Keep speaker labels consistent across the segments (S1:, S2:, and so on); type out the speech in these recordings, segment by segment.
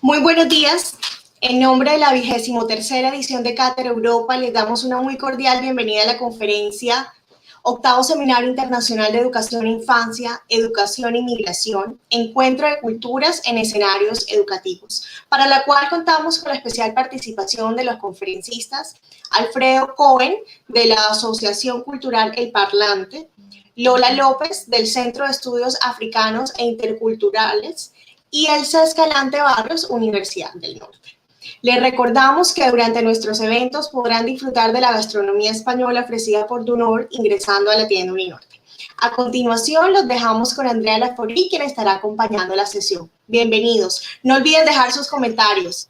S1: Muy buenos días. En nombre de la 23ª edición de Cátedra Europa, les damos una muy cordial bienvenida a la conferencia Octavo Seminario Internacional de Educación e Infancia, Educación y Migración, Encuentro de Culturas en Escenarios Educativos, para la cual contamos con la especial participación de los conferencistas Alfredo Cohen, de la Asociación Cultural El Parlante, Lola López, del Centro de Estudios Africanos e Interculturales, y Elsa Escalante Barrios, Universidad del Norte. Les recordamos que durante nuestros eventos podrán disfrutar de la gastronomía española ofrecida por Dunor ingresando a la tienda Uninorte. A continuación, los dejamos con Andrea Laforí, quien estará acompañando la sesión. Bienvenidos. No olviden dejar sus comentarios.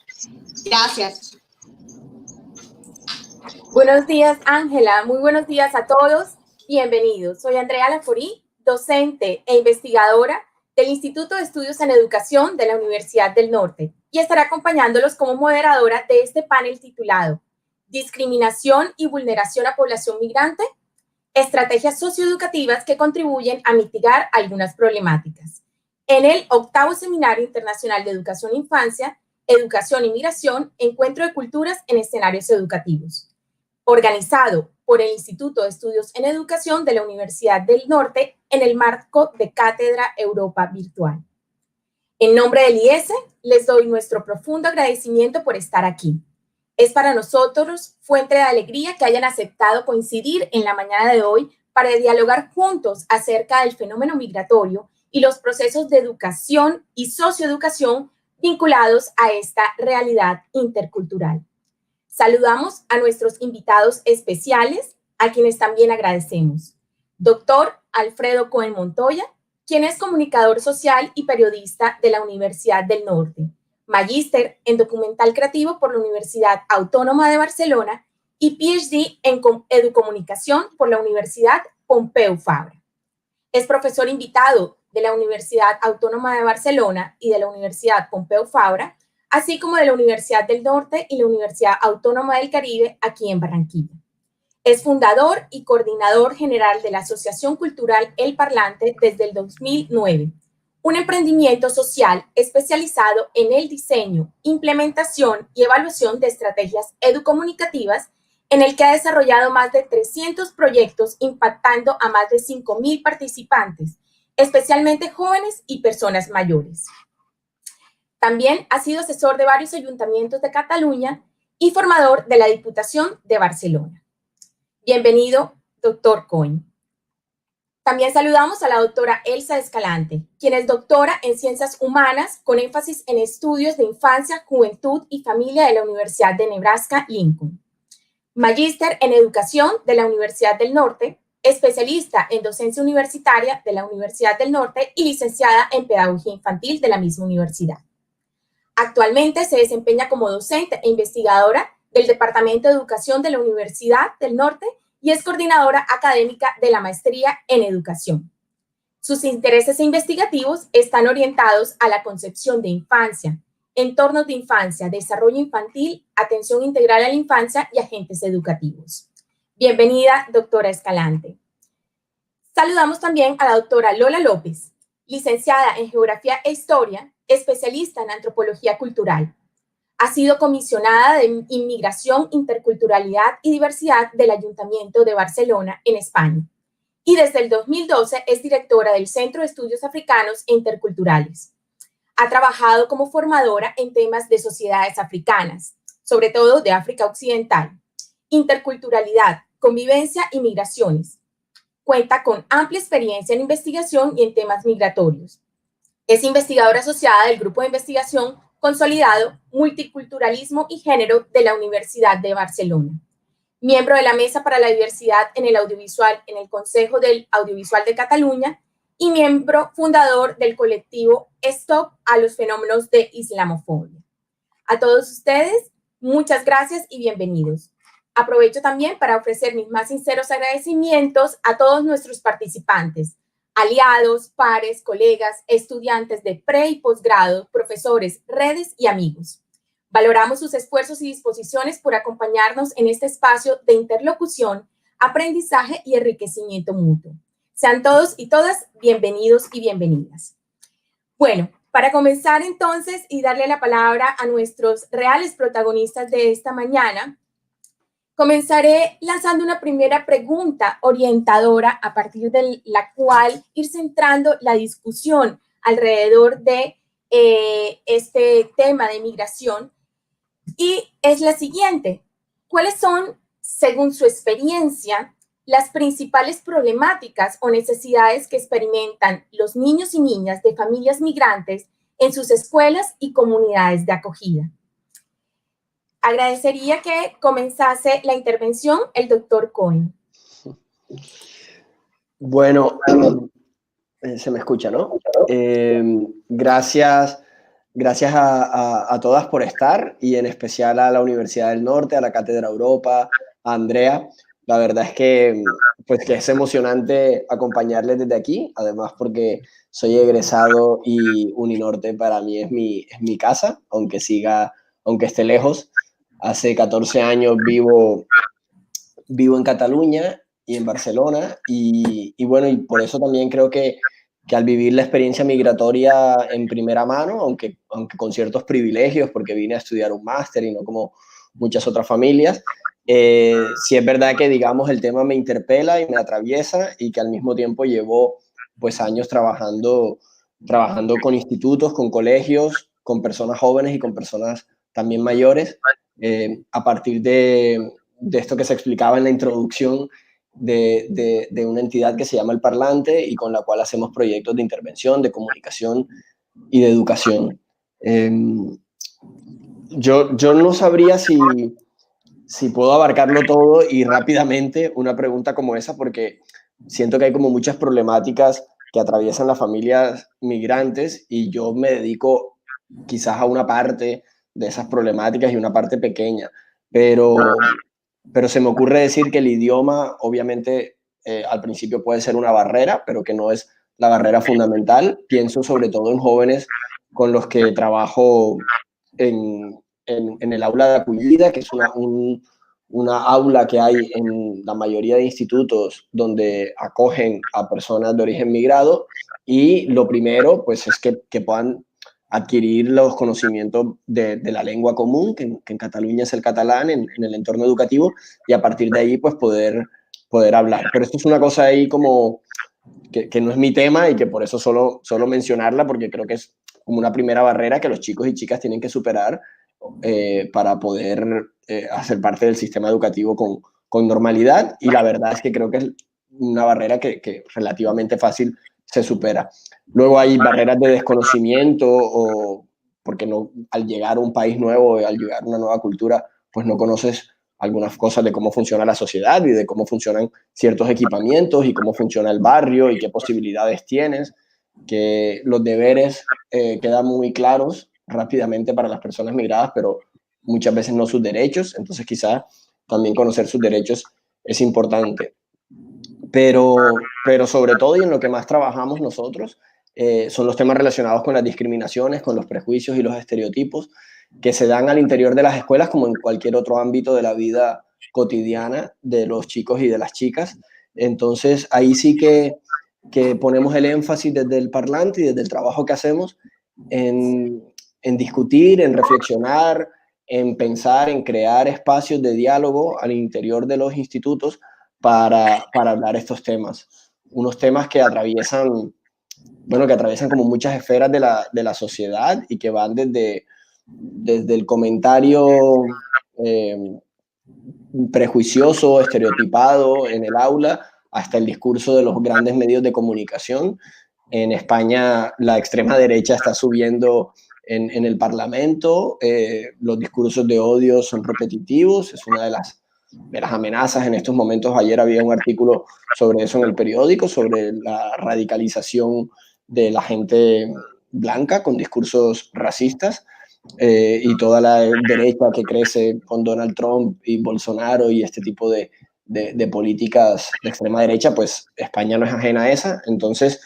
S1: Gracias.
S2: Buenos días, Ángela. Muy buenos días a todos. Bienvenidos. Soy Andrea Laforí, docente e investigadora del Instituto de Estudios en Educación de la Universidad del Norte, y estaré acompañándolos como moderadora de este panel titulado Discriminación y vulneración a población migrante, estrategias socioeducativas que contribuyen a mitigar algunas problemáticas, en el octavo Seminario Internacional de Educación e Infancia, Educación y Migración, Encuentro de Culturas en Escenarios Educativos, organizado por el Instituto de Estudios en Educación de la Universidad del Norte en el marco de Cátedra Europa Virtual. En nombre del IES, les doy nuestro profundo agradecimiento por estar aquí. Es para nosotros fuente de alegría que hayan aceptado coincidir en la mañana de hoy para dialogar juntos acerca del fenómeno migratorio y los procesos de educación y socioeducación vinculados a esta realidad intercultural. Saludamos a nuestros invitados especiales, a quienes también agradecemos. Doctor Alfredo Cohen Montoya, quien es comunicador social y periodista de la Universidad del Norte, magíster en documental creativo por la Universidad Autónoma de Barcelona y PhD en educomunicación por la Universidad Pompeu Fabra. Es profesor invitado de la Universidad Autónoma de Barcelona y de la Universidad Pompeu Fabra, así como de la Universidad del Norte y la Universidad Autónoma del Caribe, aquí en Barranquilla. Es fundador y coordinador general de la Asociación Cultural El Parlante desde el 2009, un emprendimiento social especializado en el diseño, implementación y evaluación de estrategias educomunicativas, en el que ha desarrollado más de 300 proyectos impactando a más de 5,000 participantes, especialmente jóvenes y personas mayores. También ha sido asesor de varios ayuntamientos de Cataluña y formador de la Diputación de Barcelona. Bienvenido, doctor Cohen. También saludamos a la doctora Elsa Escalante, quien es doctora en Ciencias Humanas con énfasis en estudios de infancia, juventud y familia de la Universidad de Nebraska-Lincoln. Magíster en Educación de la Universidad del Norte, especialista en docencia universitaria de la Universidad del Norte y licenciada en Pedagogía Infantil de la misma universidad. Actualmente se desempeña como docente e investigadora del Departamento de Educación de la Universidad del Norte y es coordinadora académica de la Maestría en Educación. Sus intereses investigativos están orientados a la concepción de infancia, entornos de infancia, desarrollo infantil, atención integral a la infancia y agentes educativos. Bienvenida, doctora Escalante. Saludamos también a la doctora Lola López, licenciada en Geografía e Historia, especialista en Antropología Cultural. Ha sido comisionada de Inmigración, Interculturalidad y Diversidad del Ayuntamiento de Barcelona, en España. Y desde el 2012 es directora del Centro de Estudios Africanos e Interculturales. Ha trabajado como formadora en temas de sociedades africanas, sobre todo de África Occidental, interculturalidad, convivencia y migraciones. Cuenta con amplia experiencia en investigación y en temas migratorios. Es investigadora asociada del Grupo de Investigación Consolidado Multiculturalismo y Género de la Universidad de Barcelona. Miembro de la Mesa para la Diversidad en el Audiovisual en el Consejo del Audiovisual de Cataluña y miembro fundador del colectivo Stop a los fenómenos de islamofobia. A todos ustedes, muchas gracias y bienvenidos. Aprovecho también para ofrecer mis más sinceros agradecimientos a todos nuestros participantes, aliados, pares, colegas, estudiantes de pre- y posgrado, profesores, redes y amigos. Valoramos sus esfuerzos y disposiciones por acompañarnos en este espacio de interlocución, aprendizaje y enriquecimiento mutuo. Sean todos y todas bienvenidos y bienvenidas. Bueno, Para comenzar entonces y darle la palabra a nuestros reales protagonistas de esta mañana, comenzaré lanzando una primera pregunta orientadora a partir de la cual ir centrando la discusión alrededor de este tema de migración, y es la siguiente: ¿cuáles son, según su experiencia, las principales problemáticas o necesidades que experimentan los niños y niñas de familias migrantes en sus escuelas y comunidades de acogida? Agradecería que comenzase la intervención el doctor Cohen.
S3: Bueno, se me escucha, ¿no? Gracias a todas por estar, y en especial a la Universidad del Norte, a la Cátedra Europa, a Andrea. La verdad es que, pues, que es emocionante acompañarles desde aquí, además porque soy egresado y Uninorte para mí es mi casa, aunque esté lejos. Hace 14 años vivo en Cataluña y en Barcelona, y bueno, y por eso también creo que al vivir la experiencia migratoria en primera mano, aunque con ciertos privilegios, porque vine a estudiar un máster y no como muchas otras familias, sí es verdad que, digamos, el tema me interpela y me atraviesa, y que al mismo tiempo llevo pues años trabajando con institutos, con colegios, con personas jóvenes y con personas también mayores, a partir de esto que se explicaba en la introducción, de una entidad que se llama El Parlante, y con la cual hacemos proyectos de intervención, de comunicación y de educación. Yo no sabría si puedo abarcarlo todo y rápidamente una pregunta como esa, porque siento que hay como muchas problemáticas que atraviesan las familias migrantes, y yo me dedico quizás a una parte de esas problemáticas y una parte pequeña, pero se me ocurre decir que el idioma, obviamente, al principio puede ser una barrera, pero que no es la barrera fundamental. Pienso sobre todo en jóvenes con los que trabajo en el aula de acogida, que es una aula que hay en la mayoría de institutos donde acogen a personas de origen migrado, y lo primero pues es que puedan adquirir los conocimientos de la lengua común, que en Cataluña es el catalán, en el entorno educativo, y a partir de ahí pues poder hablar. Pero esto es una cosa ahí como que no es mi tema, y que por eso solo mencionarla, porque creo que es como una primera barrera que los chicos y chicas tienen que superar para poder hacer parte del sistema educativo con normalidad, y la verdad es que creo que es una barrera que relativamente fácil se supera. Luego hay barreras de desconocimiento, o porque no, al llegar a un país nuevo, al llegar a una nueva cultura, pues no conoces algunas cosas de cómo funciona la sociedad y de cómo funcionan ciertos equipamientos y cómo funciona el barrio y qué posibilidades tienes, que los deberes quedan muy claros rápidamente para las personas migradas, pero muchas veces no sus derechos. Entonces quizás también conocer sus derechos es importante. Pero sobre todo, y en lo que más trabajamos nosotros, son los temas relacionados con las discriminaciones, con los prejuicios y los estereotipos que se dan al interior de las escuelas, como en cualquier otro ámbito de la vida cotidiana de los chicos y de las chicas. Entonces ahí sí que ponemos el énfasis desde el Parlante y desde el trabajo que hacemos en discutir, en reflexionar, en pensar, en crear espacios de diálogo al interior de los institutos para hablar estos temas. Unos temas que atraviesan como muchas esferas de la sociedad, y que van desde el comentario prejuicioso, estereotipado en el aula, hasta el discurso de los grandes medios de comunicación. En España la extrema derecha está subiendo en el Parlamento, los discursos de odio son repetitivos, es una de las amenazas en estos momentos. Ayer había un artículo sobre eso en el periódico, sobre la radicalización de la gente blanca con discursos racistas, y toda la derecha que crece con Donald Trump y Bolsonaro y este tipo de políticas de extrema derecha. Pues España no es ajena a esa. Entonces,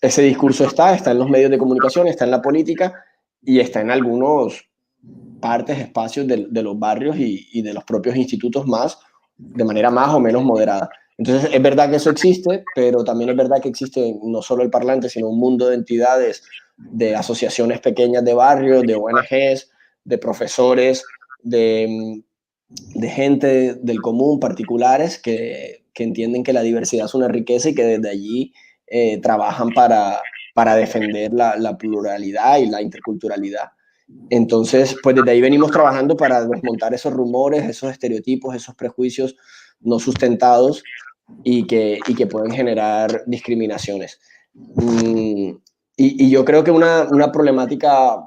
S3: ese discurso está en los medios de comunicación, está en la política y está en algunos partes, espacios de los barrios y de los propios institutos, de manera más o menos moderada. Entonces, es verdad que eso existe, pero también es verdad que existe no solo el Parlante, sino un mundo de entidades de asociaciones pequeñas de barrios, de ONGs, de profesores, de gente del común, particulares, que entienden que la diversidad es una riqueza y que desde allí trabajan para defender la pluralidad y la interculturalidad. Entonces, pues desde ahí venimos trabajando para desmontar esos rumores, esos estereotipos, esos prejuicios no sustentados y que pueden generar discriminaciones. Y yo creo que una problemática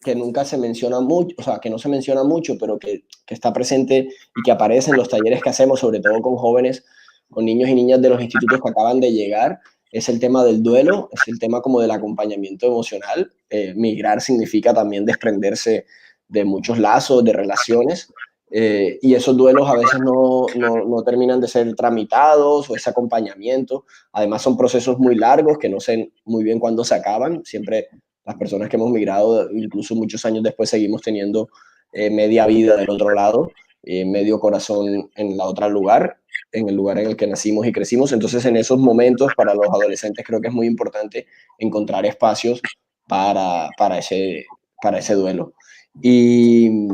S3: que nunca se menciona mucho, o sea, que no se menciona mucho, pero que está presente y que aparece en los talleres que hacemos, sobre todo con jóvenes, con niños y niñas de los institutos que acaban de llegar, es el tema del duelo, es el tema como del acompañamiento emocional. Migrar significa también desprenderse de muchos lazos, de relaciones, y esos duelos a veces no terminan de ser tramitados, o ese acompañamiento. Además son procesos muy largos que no sé muy bien cuándo se acaban. Siempre las personas que hemos migrado, incluso muchos años después, seguimos teniendo media vida del otro lado, medio corazón en la otra lugar, en el lugar en el que nacimos y crecimos. Entonces, en esos momentos, para los adolescentes, creo que es muy importante encontrar espacios para ese duelo. Y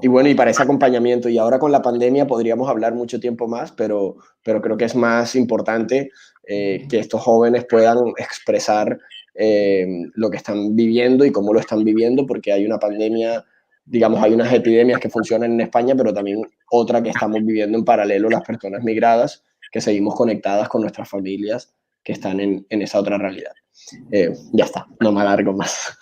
S3: bueno, y para ese acompañamiento. Y ahora con la pandemia podríamos hablar mucho tiempo más, pero creo que es más importante que estos jóvenes puedan expresar lo que están viviendo y cómo lo están viviendo, porque hay una pandemia, digamos, hay unas epidemias que funcionan en España, pero también otra que estamos viviendo en paralelo las personas migradas, que seguimos conectadas con nuestras familias que están en esa otra realidad. Ya está, no me alargo más.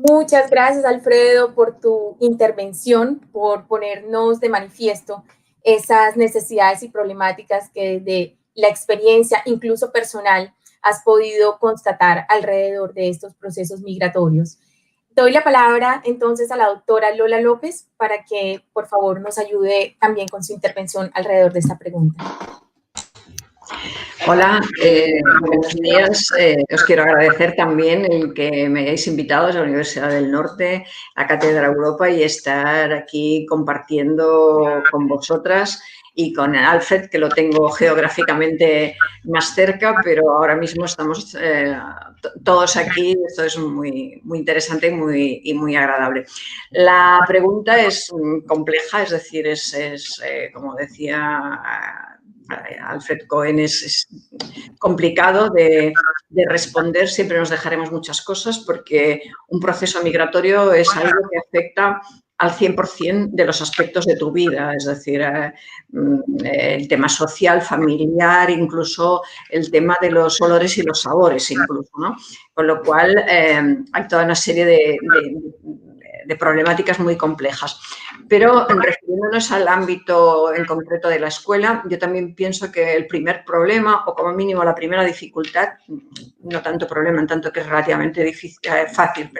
S2: Muchas gracias, Alfredo, por tu intervención, por ponernos de manifiesto esas necesidades y problemáticas que desde la experiencia, incluso personal, has podido constatar alrededor de estos procesos migratorios. Doy la palabra entonces a la doctora Lola López para que, por favor, nos ayude también con su intervención alrededor de esta pregunta.
S4: Hola, buenos días. Os quiero agradecer también el que me hayáis invitado a la Universidad del Norte, a Cátedra Europa, y estar aquí compartiendo con vosotras y con Alfred, que lo tengo geográficamente más cerca, pero ahora mismo estamos todos aquí. Esto es muy interesante y muy agradable. La pregunta es compleja, es decir, como decía Alfred Cohen, es complicado de responder. Siempre nos dejaremos muchas cosas porque un proceso migratorio es algo que afecta al 100% de los aspectos de tu vida, es decir, el tema social, familiar, incluso el tema de los olores y los sabores, incluso, ¿no? Con lo cual hay toda una serie de problemáticas muy complejas. Pero refiriéndonos al ámbito en concreto de la escuela, yo también pienso que el primer problema, o como mínimo la primera dificultad, no tanto problema en tanto que es relativamente fácil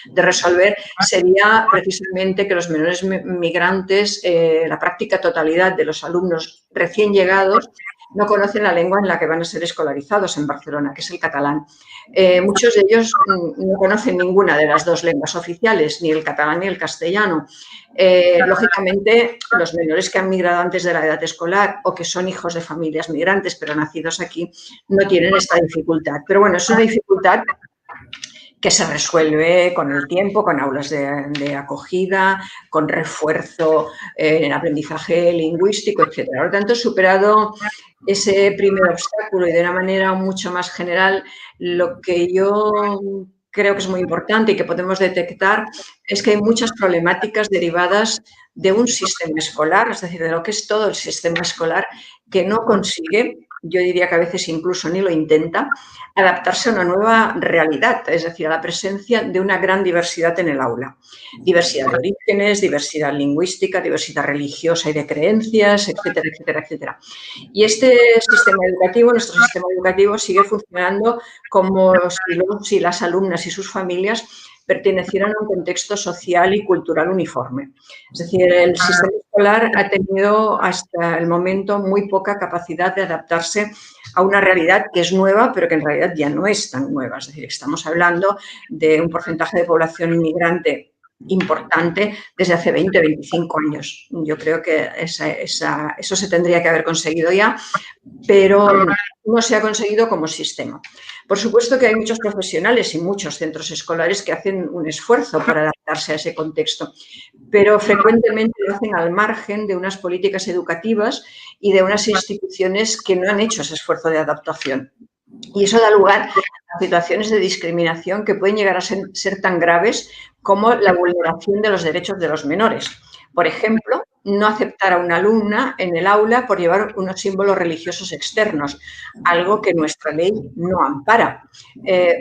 S4: de resolver, sería precisamente que los menores migrantes, la práctica totalidad de los alumnos recién llegados, no conocen la lengua en la que van a ser escolarizados en Barcelona, que es el catalán. Muchos de ellos no conocen ninguna de las dos lenguas oficiales, ni el catalán ni el castellano. Lógicamente, los menores que han migrado antes de la edad escolar o que son hijos de familias migrantes pero nacidos aquí no tienen esta dificultad. Pero bueno, es una dificultad que se resuelve con el tiempo, con aulas de acogida, con refuerzo en aprendizaje lingüístico, etc. Por lo tanto, superado ese primer obstáculo y de una manera mucho más general, lo que yo creo que es muy importante y que podemos detectar es que hay muchas problemáticas derivadas de un sistema escolar, es decir, de lo que es todo el sistema escolar, que no consigue, yo diría que a veces incluso ni lo intenta, adaptarse a una nueva realidad, es decir, a la presencia de una gran diversidad en el aula. Diversidad de orígenes, diversidad lingüística, diversidad religiosa y de creencias, etcétera, etcétera, etcétera. Y este sistema educativo, nuestro sistema educativo, sigue funcionando como si las alumnas y sus familias pertenecieran a un contexto social y cultural uniforme. Es decir, el sistema escolar ha tenido hasta el momento muy poca capacidad de adaptarse a una realidad que es nueva, pero que en realidad ya no es tan nueva. Es decir, estamos hablando de un porcentaje de población inmigrante importante desde hace 20, 25 años. Yo creo que eso se tendría que haber conseguido ya, pero no se ha conseguido como sistema. Por supuesto que hay muchos profesionales y muchos centros escolares que hacen un esfuerzo para adaptarse a ese contexto, pero frecuentemente lo hacen al margen de unas políticas educativas y de unas instituciones que no han hecho ese esfuerzo de adaptación. Y eso da lugar a situaciones de discriminación que pueden llegar a ser tan graves como la vulneración de los derechos de los menores. Por ejemplo, no aceptar a una alumna en el aula por llevar unos símbolos religiosos externos, algo que nuestra ley no ampara.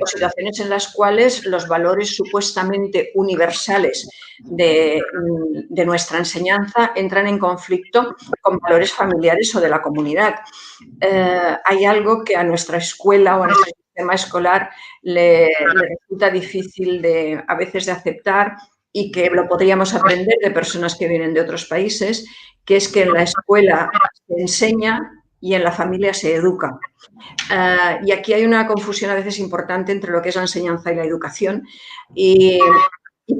S4: O situaciones en las cuales los valores supuestamente universales de nuestra enseñanza entran en conflicto con valores familiares o de la comunidad. Hay algo que a nuestra escuela o a nuestro sistema escolar le resulta difícil a veces de aceptar, y que lo podríamos aprender de personas que vienen de otros países, que es que en la escuela se enseña y en la familia se educa. Y aquí hay una confusión a veces importante entre lo que es la enseñanza y la educación, y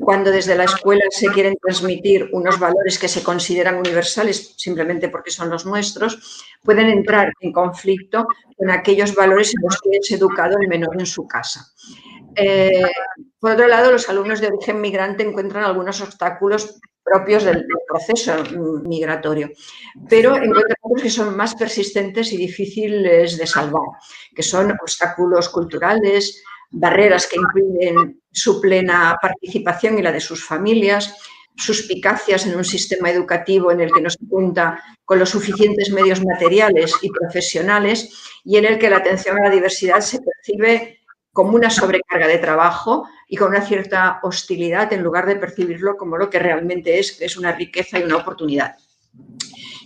S4: cuando desde la escuela se quieren transmitir unos valores que se consideran universales simplemente porque son los nuestros, pueden entrar en conflicto con aquellos valores en los que es educado el menor en su casa. Por otro lado, los alumnos de origen migrante encuentran algunos obstáculos propios del proceso migratorio, pero encuentran otros que son más persistentes y difíciles de salvar, que son obstáculos culturales, barreras que impiden su plena participación y la de sus familias, suspicacias en un sistema educativo en el que no se cuenta con los suficientes medios materiales y profesionales y en el que la atención a la diversidad se percibe como una sobrecarga de trabajo y con una cierta hostilidad en lugar de percibirlo como lo que realmente es, que es una riqueza y una oportunidad.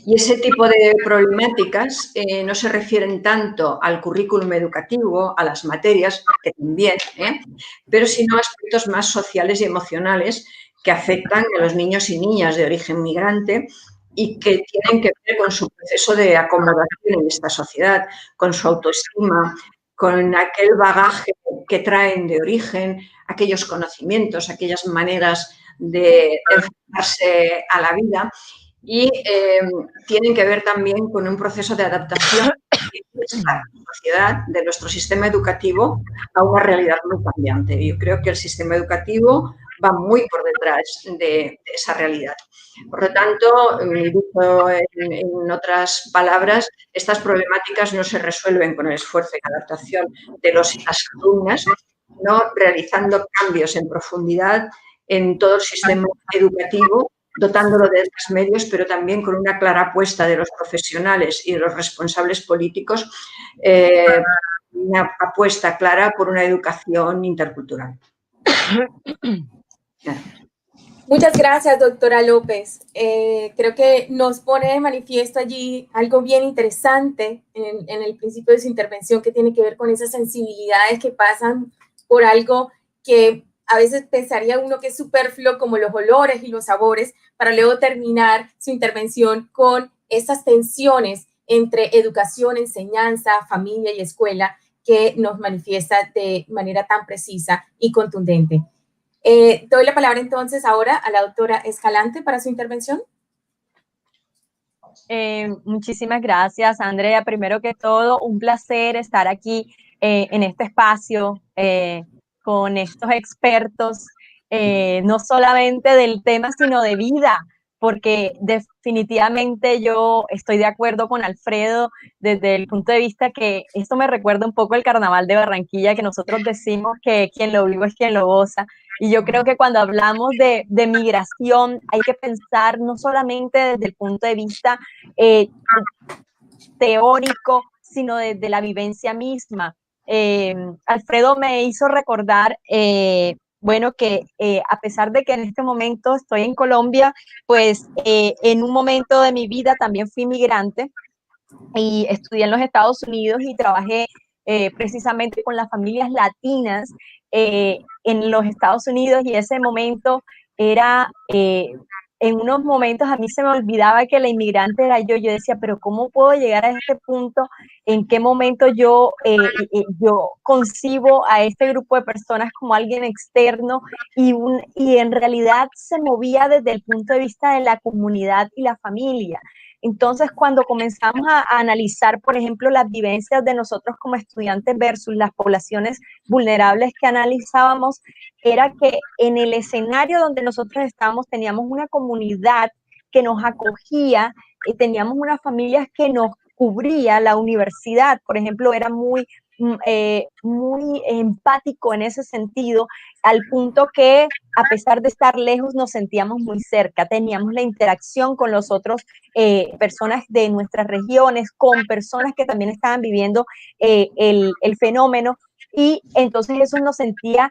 S4: Y ese tipo de problemáticas no se refieren tanto al currículum educativo, a las materias, que también, pero sino a aspectos más sociales y emocionales que afectan a los niños y niñas de origen migrante y que tienen que ver con su proceso de acomodación en esta sociedad, con su autoestima, con aquel bagaje que traen de origen, aquellos conocimientos, aquellas maneras de enfrentarse a la vida, y tienen que ver también con un proceso de adaptación de nuestra sociedad, de nuestro sistema educativo, a una realidad muy cambiante. Yo creo que el sistema educativo va muy por detrás de esa realidad. Por lo tanto, dicho en otras palabras, estas problemáticas no se resuelven con el esfuerzo y la adaptación de los y las alumnas, sino realizando cambios en profundidad en todo el sistema educativo, dotándolo de estos medios, pero también con una clara apuesta de los profesionales y de los responsables políticos, una apuesta clara por una educación intercultural.
S2: Muchas gracias, doctora López. Creo que nos pone de manifiesto allí algo bien interesante en el principio de su intervención, que tiene que ver con esas sensibilidades que pasan por algo que a veces pensaría uno que es superfluo, como los olores y los sabores, para luego terminar su intervención con esas tensiones entre educación, enseñanza, familia y escuela que nos manifiesta de manera tan precisa y contundente. Doy la palabra entonces ahora a la doctora Escalante para su intervención.
S5: Muchísimas gracias, Andrea. Primero que todo, un placer estar aquí en este espacio con estos expertos, no solamente del tema, sino de vida, porque definitivamente yo estoy de acuerdo con Alfredo desde el punto de vista que esto me recuerda un poco el Carnaval de Barranquilla, que nosotros decimos que quien lo vive es quien lo goza. Y yo creo que cuando hablamos de migración hay que pensar no solamente desde el punto de vista teórico, sino desde la vivencia misma. Alfredo me hizo recordar, bueno, que a pesar de que en este momento estoy en Colombia, pues en un momento de mi vida también fui migrante y estudié en los Estados Unidos y trabajé precisamente con las familias latinas en los Estados Unidos, y ese momento era en unos momentos a mí se me olvidaba que la inmigrante era yo. Yo decía, pero ¿cómo puedo llegar a este punto? ¿En qué momento yo concibo a este grupo de personas como alguien externo? Y en realidad se movía desde el punto de vista de la comunidad y la familia. Entonces, cuando comenzamos a analizar, por ejemplo, las vivencias de nosotros como estudiantes versus las poblaciones vulnerables que analizábamos, era que en el escenario donde nosotros estábamos teníamos una comunidad que nos acogía, teníamos unas familias que nos cubría. La universidad, por ejemplo, era muy empático en ese sentido, al punto que a pesar de estar lejos nos sentíamos muy cerca, teníamos la interacción con los otros personas de nuestras regiones, con personas que también estaban viviendo el fenómeno, y entonces eso nos hacía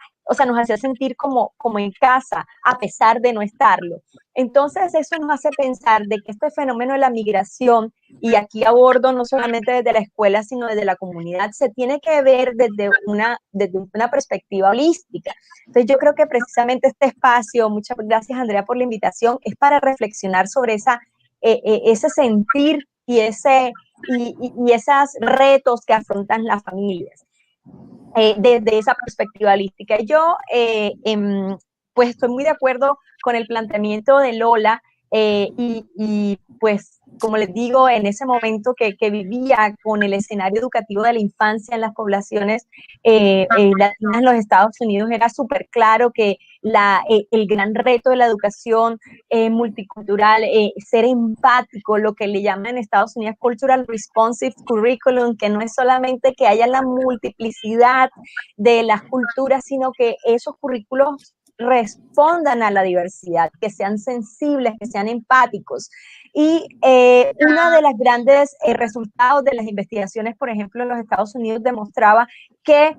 S5: sentir como en casa, a pesar de no estarlo. Entonces eso nos hace pensar de que este fenómeno de la migración, y aquí abordo no solamente desde la escuela, sino desde la comunidad, se tiene que ver desde una perspectiva holística. Entonces yo creo que precisamente este espacio, muchas gracias Andrea por la invitación, es para reflexionar sobre ese sentir y esos retos que afrontan las familias. Desde esa perspectiva holística. Yo pues estoy muy de acuerdo con el planteamiento de Lola, y pues como les digo, en ese momento que vivía con el escenario educativo de la infancia en las poblaciones latinas en los Estados Unidos, era súper claro que el gran reto de la educación multicultural, ser empático, lo que le llaman en Estados Unidos Cultural Responsive Curriculum, que no es solamente que haya la multiplicidad de las culturas, sino que esos currículos respondan a la diversidad, que sean sensibles, que sean empáticos. Y uno de los grandes resultados de las investigaciones, por ejemplo, en los Estados Unidos, demostraba que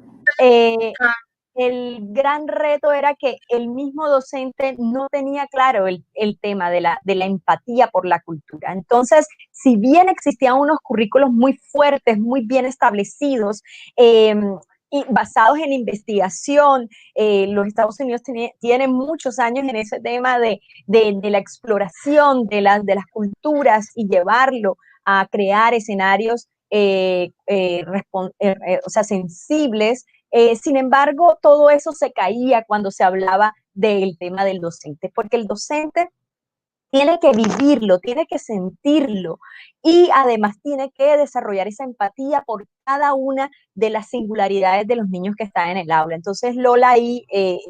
S5: el gran reto era que el mismo docente no tenía claro el tema de la empatía por la cultura. Entonces, si bien existían unos currículos muy fuertes, muy bien establecidos, y basados en investigación, los Estados Unidos tienen muchos años en ese tema de la exploración de las culturas y llevarlo a crear escenarios sensibles. Sin embargo, todo eso se caía cuando se hablaba del tema del docente, porque el docente tiene que vivirlo, tiene que sentirlo, y además tiene que desarrollar esa empatía por cada una de las singularidades de los niños que están en el aula. Entonces, Lola, ahí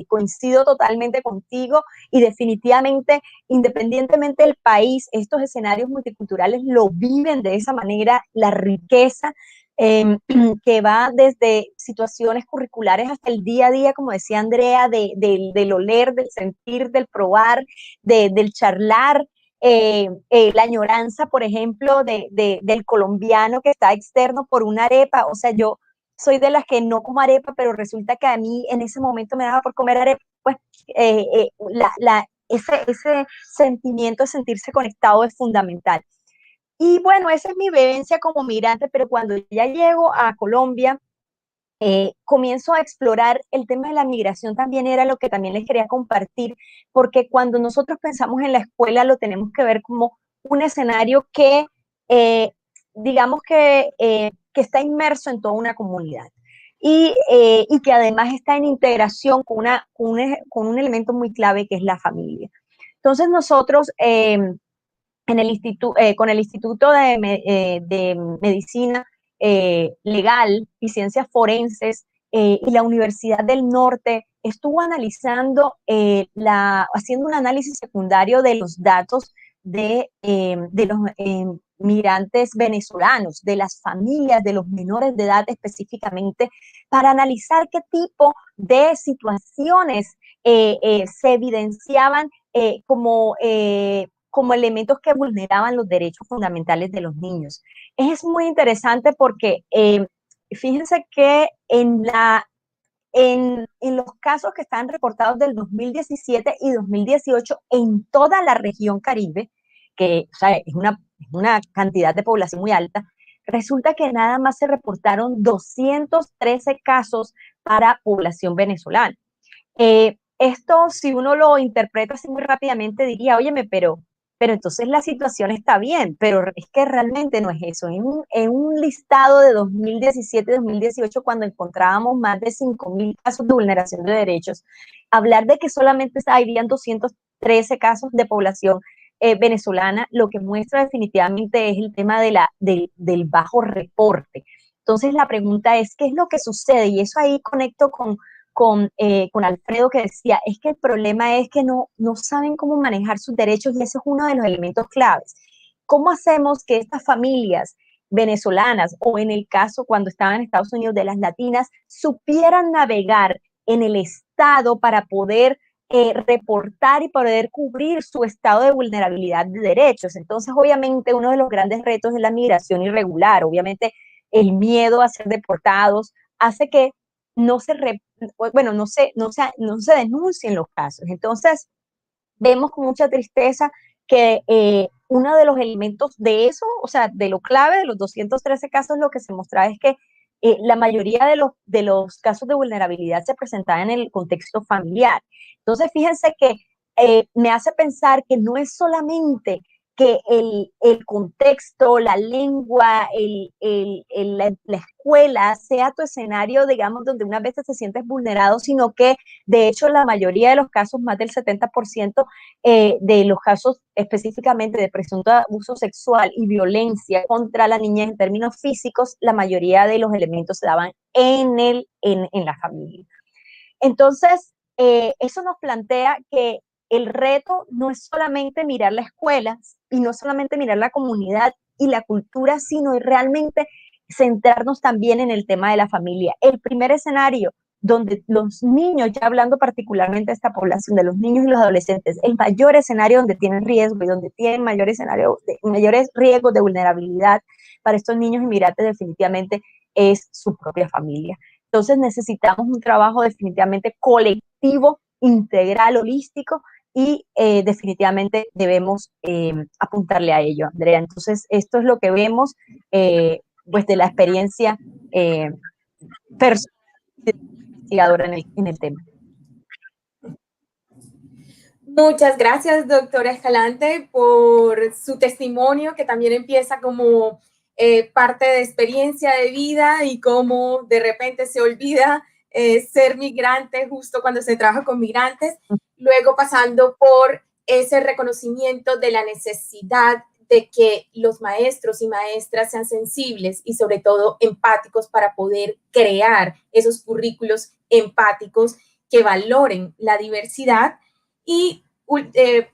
S5: coincido totalmente contigo, y definitivamente, independientemente del país, estos escenarios multiculturales lo viven de esa manera, la riqueza que va desde situaciones curriculares hasta el día a día, como decía Andrea, del oler, del sentir, del probar, del charlar, la añoranza, por ejemplo, del colombiano que está externo por una arepa. O sea, yo soy de las que no como arepa, pero resulta que a mí en ese momento me daba por comer arepa. Pues ese sentimiento de sentirse conectado es fundamental. Y bueno, esa es mi vivencia como migrante, pero cuando ya llego a Colombia, comienzo a explorar el tema de la migración. También era lo que también les quería compartir, porque cuando nosotros pensamos en la escuela lo tenemos que ver como un escenario que, digamos que está inmerso en toda una comunidad, y que además está en integración con un elemento muy clave que es la familia. Entonces nosotros con el Instituto de Medicina Legal y Ciencias Forenses y la Universidad del Norte estuvo analizando, haciendo un análisis secundario de los datos de los migrantes venezolanos, de las familias, de los menores de edad específicamente, para analizar qué tipo de situaciones se evidenciaban como elementos que vulneraban los derechos fundamentales de los niños. Es muy interesante porque fíjense que en los casos que están reportados del 2017 y 2018 en toda la región Caribe, que o sea, es una cantidad de población muy alta, resulta que nada más se reportaron 213 casos para población venezolana. esto, si uno lo interpreta así muy rápidamente, diría, óyeme, pero entonces la situación está bien, pero es que realmente no es eso. En un listado de 2017 y 2018, cuando encontrábamos más de 5.000 casos de vulneración de derechos, hablar de que solamente habían 213 casos de población venezolana, lo que muestra definitivamente es el tema del bajo reporte. Entonces la pregunta es, ¿qué es lo que sucede? Y eso ahí conecto con Alfredo, que decía, es que el problema es que no saben cómo manejar sus derechos, y ese es uno de los elementos claves. ¿Cómo hacemos que estas familias venezolanas, o en el caso cuando estaban en Estados Unidos de las latinas, supieran navegar en el Estado para poder reportar y poder cubrir su estado de vulnerabilidad de derechos? Entonces, obviamente, uno de los grandes retos es la migración irregular. Obviamente, el miedo a ser deportados hace que no se denuncien los casos. Entonces, vemos con mucha tristeza que uno de los elementos de eso, o sea, de lo clave de los 213 casos, lo que se mostraba es que la mayoría de los casos de vulnerabilidad se presentaban en el contexto familiar. Entonces, fíjense que me hace pensar que no es solamente que el contexto, la lengua, la escuela sea tu escenario, digamos, donde unas veces te sientes vulnerado, sino que, de hecho, la mayoría de los casos, más del 70% de los casos específicamente de presunto abuso sexual y violencia contra la niñez en términos físicos, la mayoría de los elementos se daban en la familia. Entonces, eso nos plantea que el reto no es solamente mirar la escuela y no solamente mirar la comunidad y la cultura, sino realmente centrarnos también en el tema de la familia. El primer escenario donde los niños, ya hablando particularmente de esta población, de los niños y los adolescentes, el mayor escenario donde tienen riesgo y donde tienen mayores riesgos de vulnerabilidad para estos niños inmigrantes definitivamente es su propia familia. Entonces necesitamos un trabajo definitivamente colectivo, integral, holístico, y definitivamente debemos apuntarle a ello, Andrea. Entonces, esto es lo que vemos pues de la experiencia personal de investigadora en el tema.
S2: Muchas gracias, doctora Escalante, por su testimonio, que también empieza como parte de experiencia de vida y cómo de repente se olvida ser migrante justo cuando se trabaja con migrantes, luego pasando por ese reconocimiento de la necesidad de que los maestros y maestras sean sensibles y sobre todo empáticos para poder crear esos currículos empáticos que valoren la diversidad. Y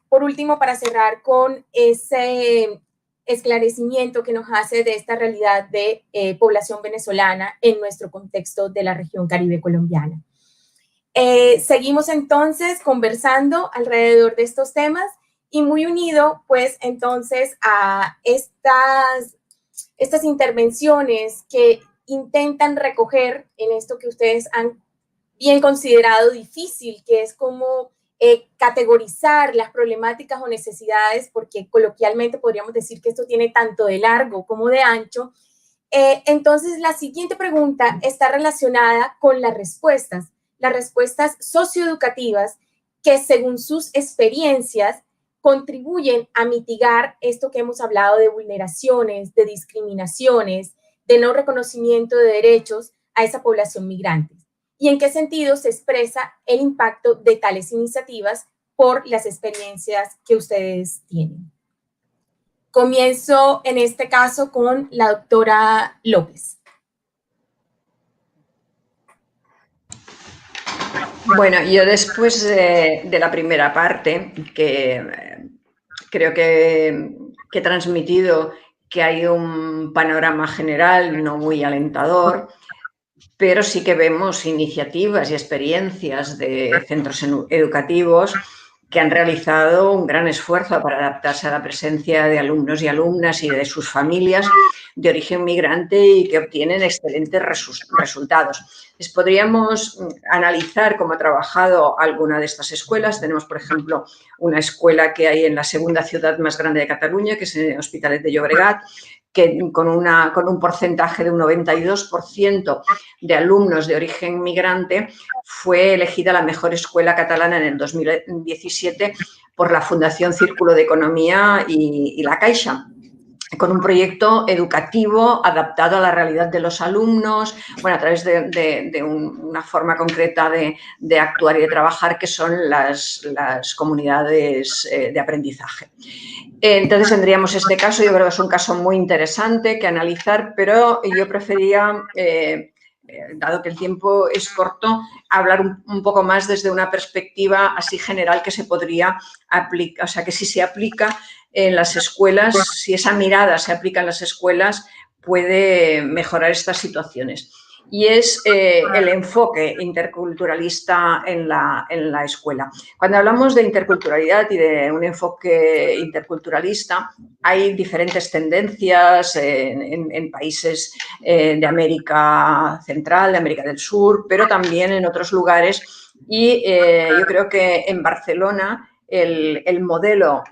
S2: por último, para cerrar con ese esclarecimiento que nos hace de esta realidad de población venezolana en nuestro contexto de la región Caribe colombiana. Seguimos entonces conversando alrededor de estos temas y muy unido pues entonces a estas intervenciones que intentan recoger en esto que ustedes han bien considerado difícil, que es como categorizar las problemáticas o necesidades, porque coloquialmente podríamos decir que esto tiene tanto de largo como de ancho. Entonces, la siguiente pregunta está relacionada con las respuestas socioeducativas que según sus experiencias contribuyen a mitigar esto que hemos hablado de vulneraciones, de discriminaciones, de no reconocimiento de derechos a esa población migrante. ¿Y en qué sentido se expresa el impacto de tales iniciativas por las experiencias que ustedes tienen? Comienzo en este caso con la doctora López.
S4: Bueno, yo después de la primera parte, que creo que he transmitido que hay un panorama general no muy alentador, pero sí que vemos iniciativas y experiencias de centros educativos que han realizado un gran esfuerzo para adaptarse a la presencia de alumnos y alumnas y de sus familias de origen migrante y que obtienen excelentes resultados. Les podríamos analizar cómo ha trabajado alguna de estas escuelas. Tenemos, por ejemplo, una escuela que hay en la segunda ciudad más grande de Cataluña, que es Hospitalet de Llobregat, que con un porcentaje de un 92% de alumnos de origen migrante, fue elegida la mejor escuela catalana en el 2017 por la Fundación Círculo de Economía y la Caixa, con un proyecto educativo adaptado a la realidad de los alumnos, bueno, a través de una forma concreta de actuar y de trabajar, que son las comunidades de aprendizaje. Entonces tendríamos este caso. Yo creo que es un caso muy interesante que analizar, pero yo prefería, dado que el tiempo es corto, hablar un poco más desde una perspectiva así general que se podría aplicar, o sea, que si se aplica en las escuelas, si esa mirada se aplica en las escuelas, puede mejorar estas situaciones. Y es el enfoque interculturalista en la escuela. Cuando hablamos de interculturalidad y de un enfoque interculturalista, hay diferentes tendencias en países de América Central, de América del Sur, pero también en otros lugares. Y yo creo que en Barcelona el modelo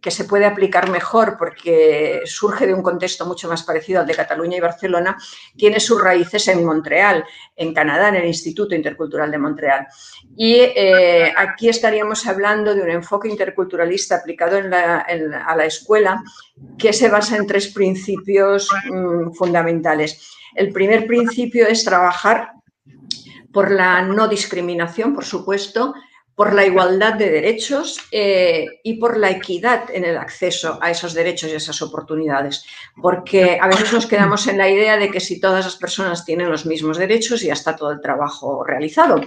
S4: que se puede aplicar mejor, porque surge de un contexto mucho más parecido al de Cataluña y Barcelona, tiene sus raíces en Montreal, en Canadá, en el Instituto Intercultural de Montreal. Y aquí estaríamos hablando de un enfoque interculturalista aplicado a la escuela, que se basa en 3 principios fundamentales. El primer principio es trabajar por la no discriminación, por supuesto, por la igualdad de derechos y por la equidad en el acceso a esos derechos y a esas oportunidades. Porque a veces nos quedamos en la idea de que si todas las personas tienen los mismos derechos, ya está todo el trabajo realizado.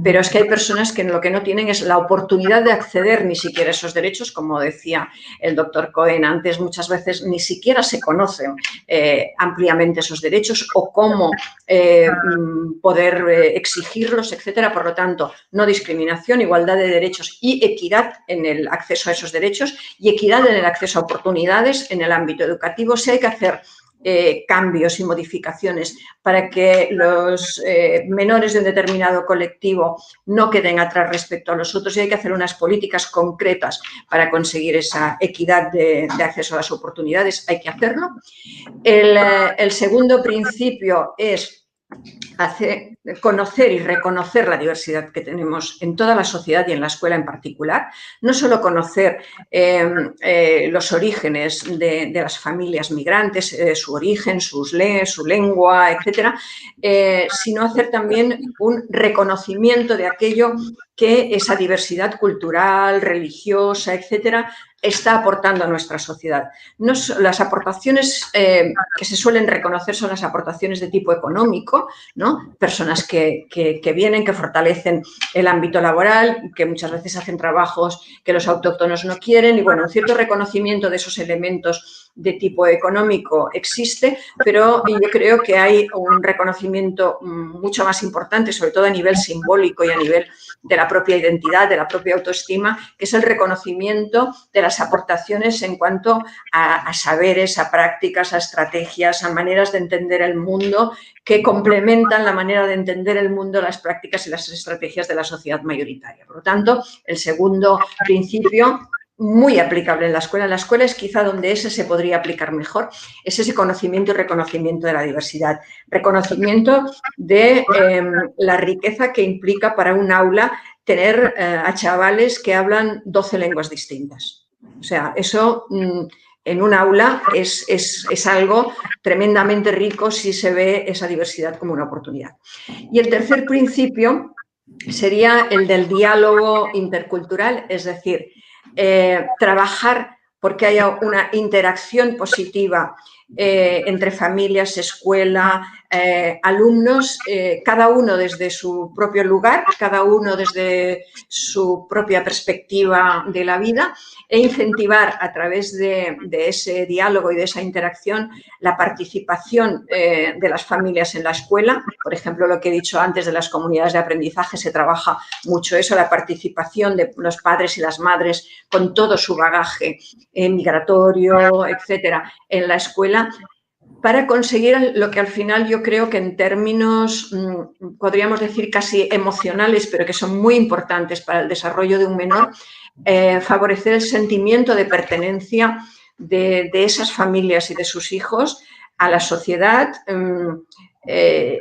S4: Pero es que hay personas que lo que no tienen es la oportunidad de acceder ni siquiera a esos derechos. Como decía el doctor Cohen antes, muchas veces ni siquiera se conocen ampliamente esos derechos o cómo poder exigirlos, etcétera. Por lo tanto, no discriminación, igualdad de derechos y equidad en el acceso a esos derechos y equidad en el acceso a oportunidades en el ámbito educativo. Si hay que hacer cambios y modificaciones para que los menores de un determinado colectivo no queden atrás respecto a los otros, y hay que hacer unas políticas concretas para conseguir esa equidad de acceso a las oportunidades, hay que hacerlo. El segundo principio es conocer y reconocer la diversidad que tenemos en toda la sociedad y en la escuela en particular. No solo conocer los orígenes de las familias migrantes, su origen, su lengua, etcétera, sino hacer también un reconocimiento de aquello que esa diversidad cultural, religiosa, etcétera, está aportando a nuestra sociedad. Las aportaciones que se suelen reconocer son las aportaciones de tipo económico, ¿no? Personas que vienen, que fortalecen el ámbito laboral, que muchas veces hacen trabajos que los autóctonos no quieren, y bueno, un cierto reconocimiento de esos elementos de tipo económico existe, pero yo creo que hay un reconocimiento mucho más importante, sobre todo a nivel simbólico y a nivel de la propia identidad, de la propia autoestima, que es el reconocimiento de las aportaciones en cuanto a saberes, a prácticas, a estrategias, a maneras de entender el mundo que complementan la manera de entender el mundo, las prácticas y las estrategias de la sociedad mayoritaria. Por lo tanto, el segundo principio, muy aplicable en la escuela. En la escuela es quizá donde ese se podría aplicar mejor, es ese conocimiento y reconocimiento de la diversidad. Reconocimiento de la riqueza que implica para un aula tener a chavales que hablan 12 lenguas distintas. O sea, eso en un aula es algo tremendamente rico si se ve esa diversidad como una oportunidad. Y el tercer principio sería el del diálogo intercultural, es decir, trabajar porque haya una interacción positiva entre familias, escuela, alumnos, cada uno desde su propio lugar, cada uno desde su propia perspectiva de la vida, e incentivar a través de ese diálogo y de esa interacción la participación de las familias en la escuela. Por ejemplo, lo que he dicho antes de las comunidades de aprendizaje, se trabaja mucho eso, la participación de los padres y las madres con todo su bagaje migratorio, etcétera, en la escuela, para conseguir lo que al final yo creo que en términos, podríamos decir casi emocionales, pero que son muy importantes para el desarrollo de un menor, favorecer el sentimiento de pertenencia de esas familias y de sus hijos a la sociedad,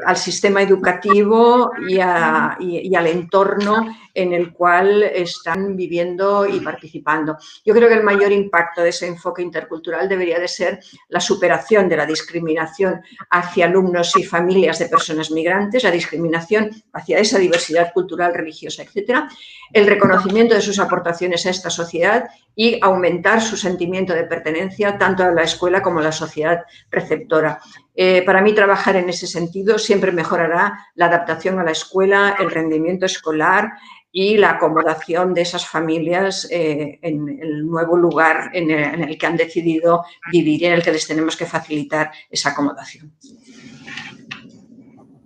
S4: al sistema educativo y al entorno en el cual están viviendo y participando. Yo creo que el mayor impacto de ese enfoque intercultural debería de ser la superación de la discriminación hacia alumnos y familias de personas migrantes, la discriminación hacia esa diversidad cultural, religiosa, etcétera, el reconocimiento de sus aportaciones a esta sociedad y aumentar su sentimiento de pertenencia tanto a la escuela como a la sociedad receptora. Para mí, trabajar en ese sentido siempre mejorará la adaptación a la escuela, el rendimiento escolar y la acomodación de esas familias en el nuevo lugar en el que han decidido vivir y en el que les tenemos que facilitar esa acomodación.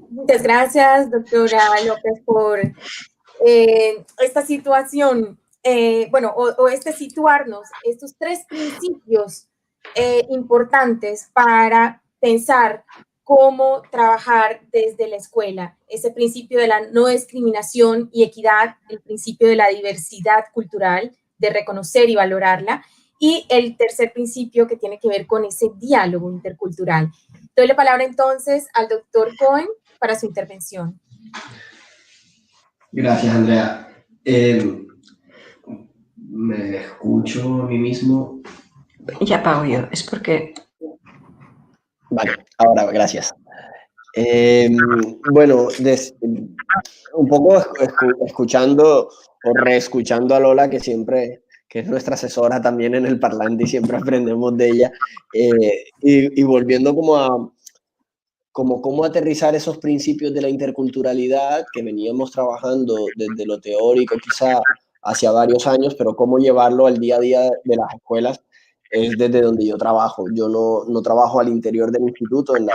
S2: Muchas gracias, doctora López, por esta situación, situarnos, estos tres principios importantes para pensar cómo trabajar desde la escuela. Ese principio de la no discriminación y equidad, el principio de la diversidad cultural, de reconocer y valorarla, y el tercer principio que tiene que ver con ese diálogo intercultural. Doy la palabra entonces al doctor Cohen para su intervención.
S6: Gracias, Andrea. ¿Me escucho a mí mismo?
S4: Ya apago yo, es porque...
S3: Vale, ahora, gracias. Bueno, un poco escuchando o reescuchando a Lola, que es nuestra asesora también en el parlante y siempre aprendemos de ella, y volviendo cómo aterrizar esos principios de la interculturalidad que veníamos trabajando desde lo teórico quizá hacia varios años, pero cómo llevarlo al día a día de las escuelas es desde donde yo trabajo. Yo no trabajo al interior del instituto, en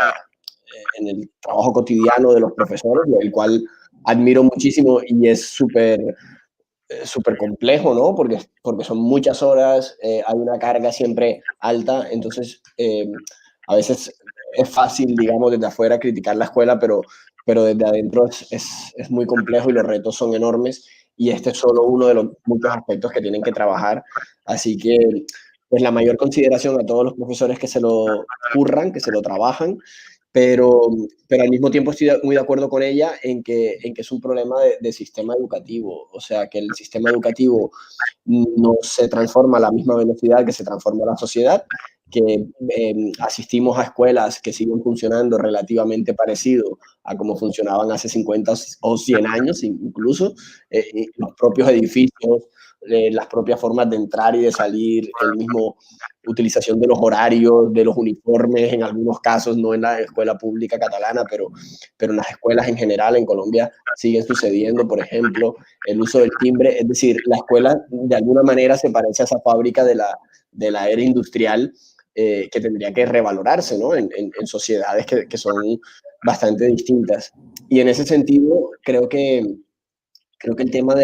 S3: el trabajo cotidiano de los profesores, el cual admiro muchísimo y es súper complejo, ¿no? Porque son muchas horas, hay una carga siempre alta, entonces a veces es fácil, digamos, desde afuera criticar la escuela, pero desde adentro es muy complejo y los retos son enormes y este es solo uno de los muchos aspectos que tienen que trabajar. Así que, pues la mayor consideración a todos los profesores que se lo curran, que se lo trabajan, pero al mismo tiempo estoy muy de acuerdo con ella en que es un problema de sistema educativo, o sea, que el sistema educativo no se transforma a la misma velocidad que se transforma la sociedad, que asistimos a escuelas que siguen funcionando relativamente parecido a como funcionaban hace 50 o 100 años incluso, los propios edificios, las propias formas de entrar y de salir, el mismo utilización de los horarios, de los uniformes, en algunos casos, no en la escuela pública catalana, pero en las escuelas en general en Colombia siguen sucediendo, por ejemplo, el uso del timbre, es decir, la escuela de alguna manera se parece a esa fábrica de la era industrial que tendría que revalorarse, ¿no? en sociedades que son bastante distintas. Y en ese sentido, creo que el tema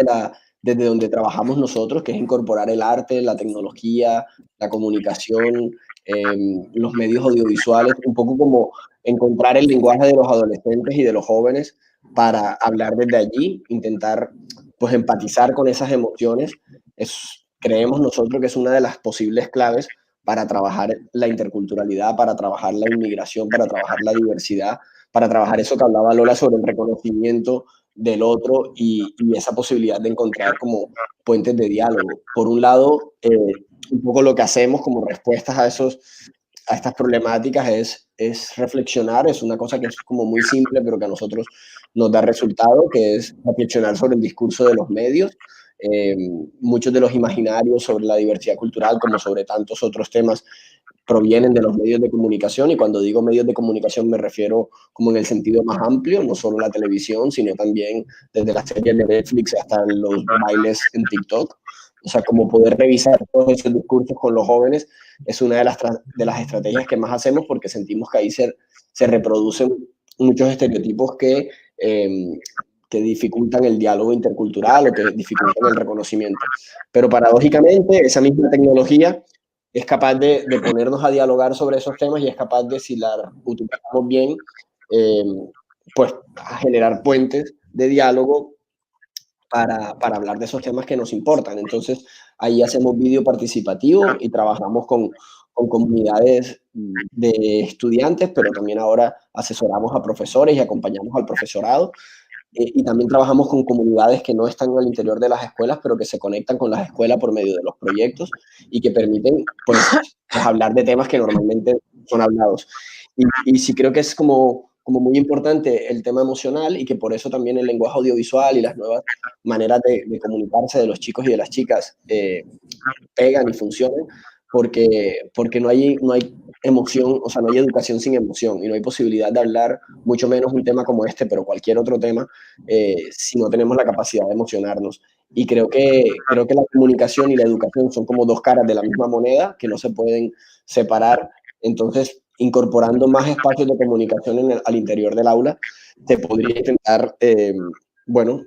S3: desde donde trabajamos nosotros, que es incorporar el arte, la tecnología, la comunicación, los medios audiovisuales, un poco como encontrar el lenguaje de los adolescentes y de los jóvenes para hablar desde allí, intentar pues empatizar con esas emociones, creemos nosotros que es una de las posibles claves para trabajar la interculturalidad, para trabajar la inmigración, para trabajar la diversidad, para trabajar eso que hablaba Lola sobre el reconocimiento del otro y esa posibilidad de encontrar como puentes de diálogo. Por un lado, un poco lo que hacemos como respuestas a estas problemáticas es reflexionar, es una cosa que es como muy simple, pero que a nosotros nos da resultado, que es reflexionar sobre el discurso de los medios. Muchos de los imaginarios sobre la diversidad cultural, como sobre tantos otros temas, provienen de los medios de comunicación, y cuando digo medios de comunicación me refiero como en el sentido más amplio, no solo la televisión, sino también desde las series de Netflix hasta los bailes en TikTok. O sea, como poder revisar todos esos discursos con los jóvenes es una de las estrategias que más hacemos, porque sentimos que ahí se reproducen muchos estereotipos que dificultan el diálogo intercultural o que dificultan el reconocimiento. Pero paradójicamente, esa misma tecnología es capaz de ponernos a dialogar sobre esos temas y es capaz de, si la utilizamos bien, pues a generar puentes de diálogo para hablar de esos temas que nos importan. Entonces, ahí hacemos vídeo participativo y trabajamos con con comunidades de estudiantes, pero también ahora asesoramos a profesores y acompañamos al profesorado. Y también trabajamos con comunidades que no están al interior de las escuelas, pero que se conectan con las escuelas por medio de los proyectos y que permiten pues hablar de temas que normalmente son hablados. Y sí creo que es como muy importante el tema emocional y que por eso también el lenguaje audiovisual y las nuevas maneras de comunicarse de los chicos y de las chicas pegan y funcionan, porque no hay emoción, o sea, no hay educación sin emoción y no hay posibilidad de hablar, mucho menos un tema como este, pero cualquier otro tema, si no tenemos la capacidad de emocionarnos. Y creo que la comunicación y la educación son como dos caras de la misma moneda que no se pueden separar. Entonces, incorporando más espacios de comunicación al interior del aula, se podría intentar, bueno,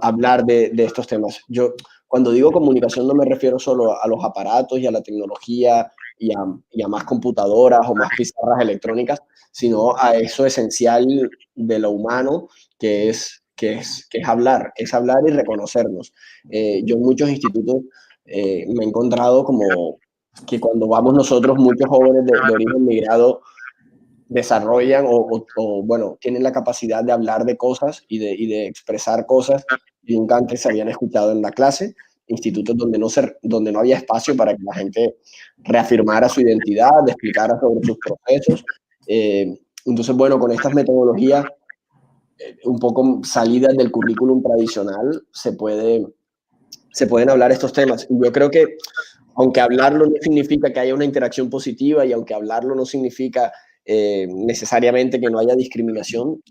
S3: hablar de estos temas. Yo, cuando digo comunicación, no me refiero solo a los aparatos y a la tecnología y a más computadoras o más pizarras electrónicas, sino a eso esencial de lo humano, que es hablar y reconocernos. Yo en muchos institutos me he encontrado como que cuando vamos nosotros, muchos jóvenes de origen migrado desarrollan bueno, tienen la capacidad de hablar de cosas y de expresar cosas que nunca antes se habían escuchado en la clase, institutos donde no había espacio para que la gente reafirmara su identidad, explicara sobre sus procesos. Entonces, bueno, con estas metodologías un poco salidas del currículum tradicional, se pueden hablar estos temas. Y yo creo que, aunque hablarlo no significa que haya una interacción positiva y aunque hablarlo no significa necesariamente que no haya discriminación,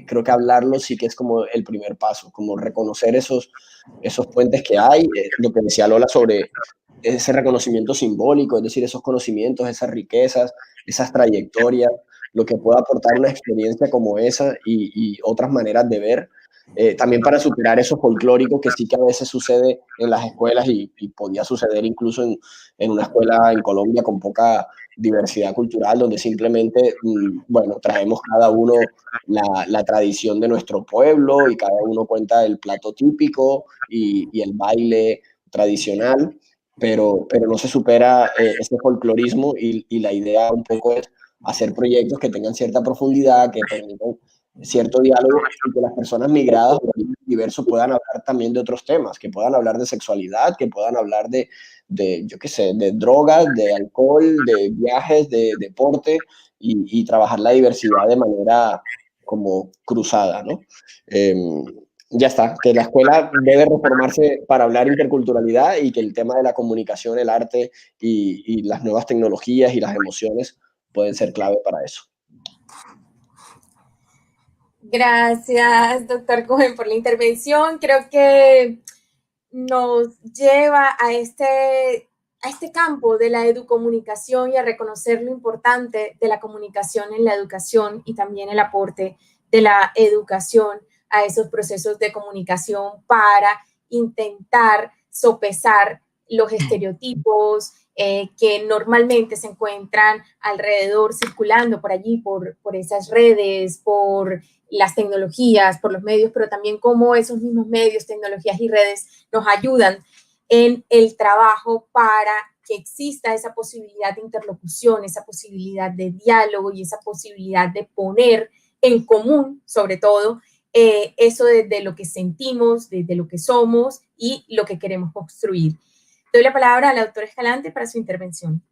S3: creo que hablarlo sí que es como el primer paso, como reconocer esos puentes que hay, lo que decía Lola sobre ese reconocimiento simbólico, es decir, esos conocimientos, esas riquezas, esas trayectorias, lo que pueda aportar una experiencia como esa y otras maneras de ver, también para superar eso folclórico que sí que a veces sucede en las escuelas y podía suceder incluso en una escuela en Colombia con poca diversidad cultural, donde simplemente, bueno, traemos cada uno la tradición de nuestro pueblo y cada uno cuenta el plato típico y el baile tradicional, pero no se supera ese folclorismo y la idea un poco es hacer proyectos que tengan cierta profundidad, que permitan cierto diálogo y que las personas migradas o diversos puedan hablar también de otros temas, que puedan hablar de sexualidad, que puedan hablar de yo qué sé, de drogas, de alcohol, de viajes, de deporte y trabajar la diversidad de manera como cruzada, ¿no? Ya está, que la escuela debe reformarse para hablar interculturalidad y que el tema de la comunicación, el arte y las nuevas tecnologías y las emociones pueden ser clave para eso.
S2: Gracias, doctor Cohen, por la intervención. Creo que nos lleva a este campo de la educomunicación y a reconocer lo importante de la comunicación en la educación y también el aporte de la educación a esos procesos de comunicación para intentar sopesar los estereotipos que normalmente se encuentran alrededor, circulando por allí, por esas redes, por las tecnologías, por los medios, pero también cómo esos mismos medios, tecnologías y redes nos ayudan en el trabajo para que exista esa posibilidad de interlocución, esa posibilidad de diálogo y esa posibilidad de poner en común, sobre todo, eso de lo que sentimos, de lo que somos y lo que queremos construir. Doy la palabra a la doctora Escalante para su intervención.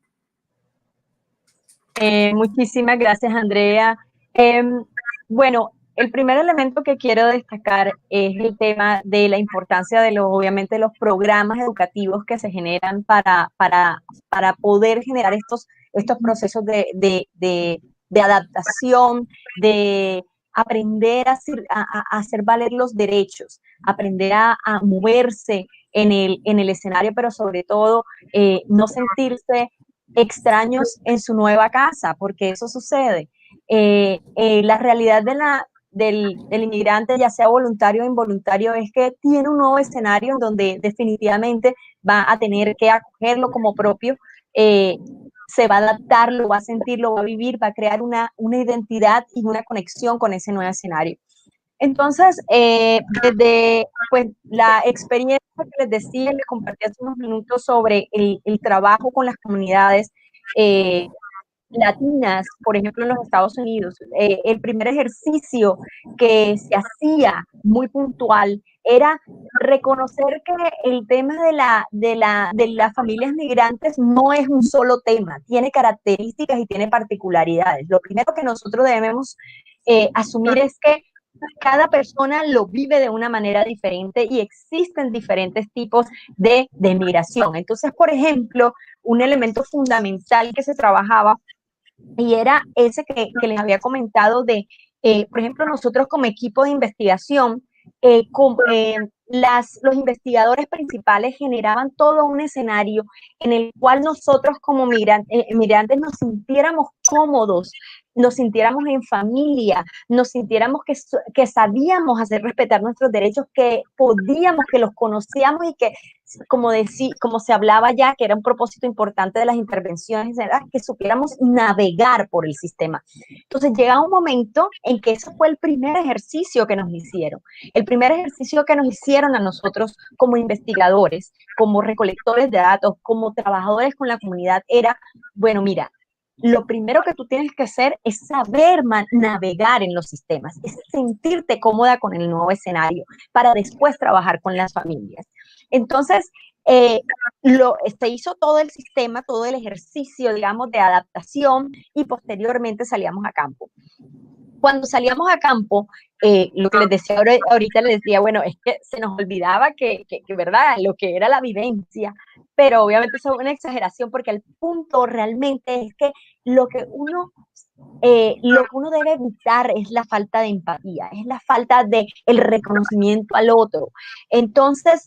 S5: Muchísimas gracias, Andrea. Bueno, el primer elemento que quiero destacar es el tema de la importancia de obviamente, los programas educativos que se generan para poder generar estos procesos de adaptación, de aprender a hacer valer los derechos, aprender a moverse en el escenario, pero sobre todo no sentirse extraños en su nueva casa, porque eso sucede. La realidad del inmigrante, ya sea voluntario o involuntario, es que tiene un nuevo escenario en donde definitivamente va a tener que acogerlo como propio, se va a adaptar, lo va a sentir, lo va a vivir, va a crear una identidad y una conexión con ese nuevo escenario. Entonces, desde pues, la experiencia que les decía, les compartí hace unos minutos sobre el trabajo con las comunidades, latinas, por ejemplo, en los Estados Unidos, el primer ejercicio que se hacía muy puntual era reconocer que el tema de las familias migrantes no es un solo tema, tiene características y tiene particularidades. Lo primero que nosotros debemos asumir es que cada persona lo vive de una manera diferente y existen diferentes tipos de migración. Entonces, por ejemplo, un elemento fundamental que se trabajaba y era ese que les había comentado de, por ejemplo, nosotros como equipo de investigación, los investigadores principales generaban todo un escenario en el cual nosotros como migrantes nos sintiéramos cómodos, nos sintiéramos en familia, nos sintiéramos que sabíamos hacer respetar nuestros derechos, que podíamos, que los conocíamos y que, como se hablaba ya, que era un propósito importante de las intervenciones, era que supiéramos navegar por el sistema. Entonces llega un momento en que eso fue el primer ejercicio que nos hicieron. El primer ejercicio que nos hicieron a nosotros como investigadores, como recolectores de datos, como trabajadores con la comunidad era, bueno, mira, lo primero que tú tienes que hacer es saber navegar en los sistemas, es sentirte cómoda con el nuevo escenario para después trabajar con las familias. Entonces, se hizo todo el sistema, todo el ejercicio, digamos, de adaptación y posteriormente salíamos a campo. Cuando salíamos a campo, lo que les decía ahorita, les decía, bueno, es que se nos olvidaba que, ¿verdad?, lo que era la vivencia, pero obviamente eso es una exageración porque el punto realmente es que lo que uno debe evitar es la falta de empatía, es la falta de el reconocimiento al otro. Entonces,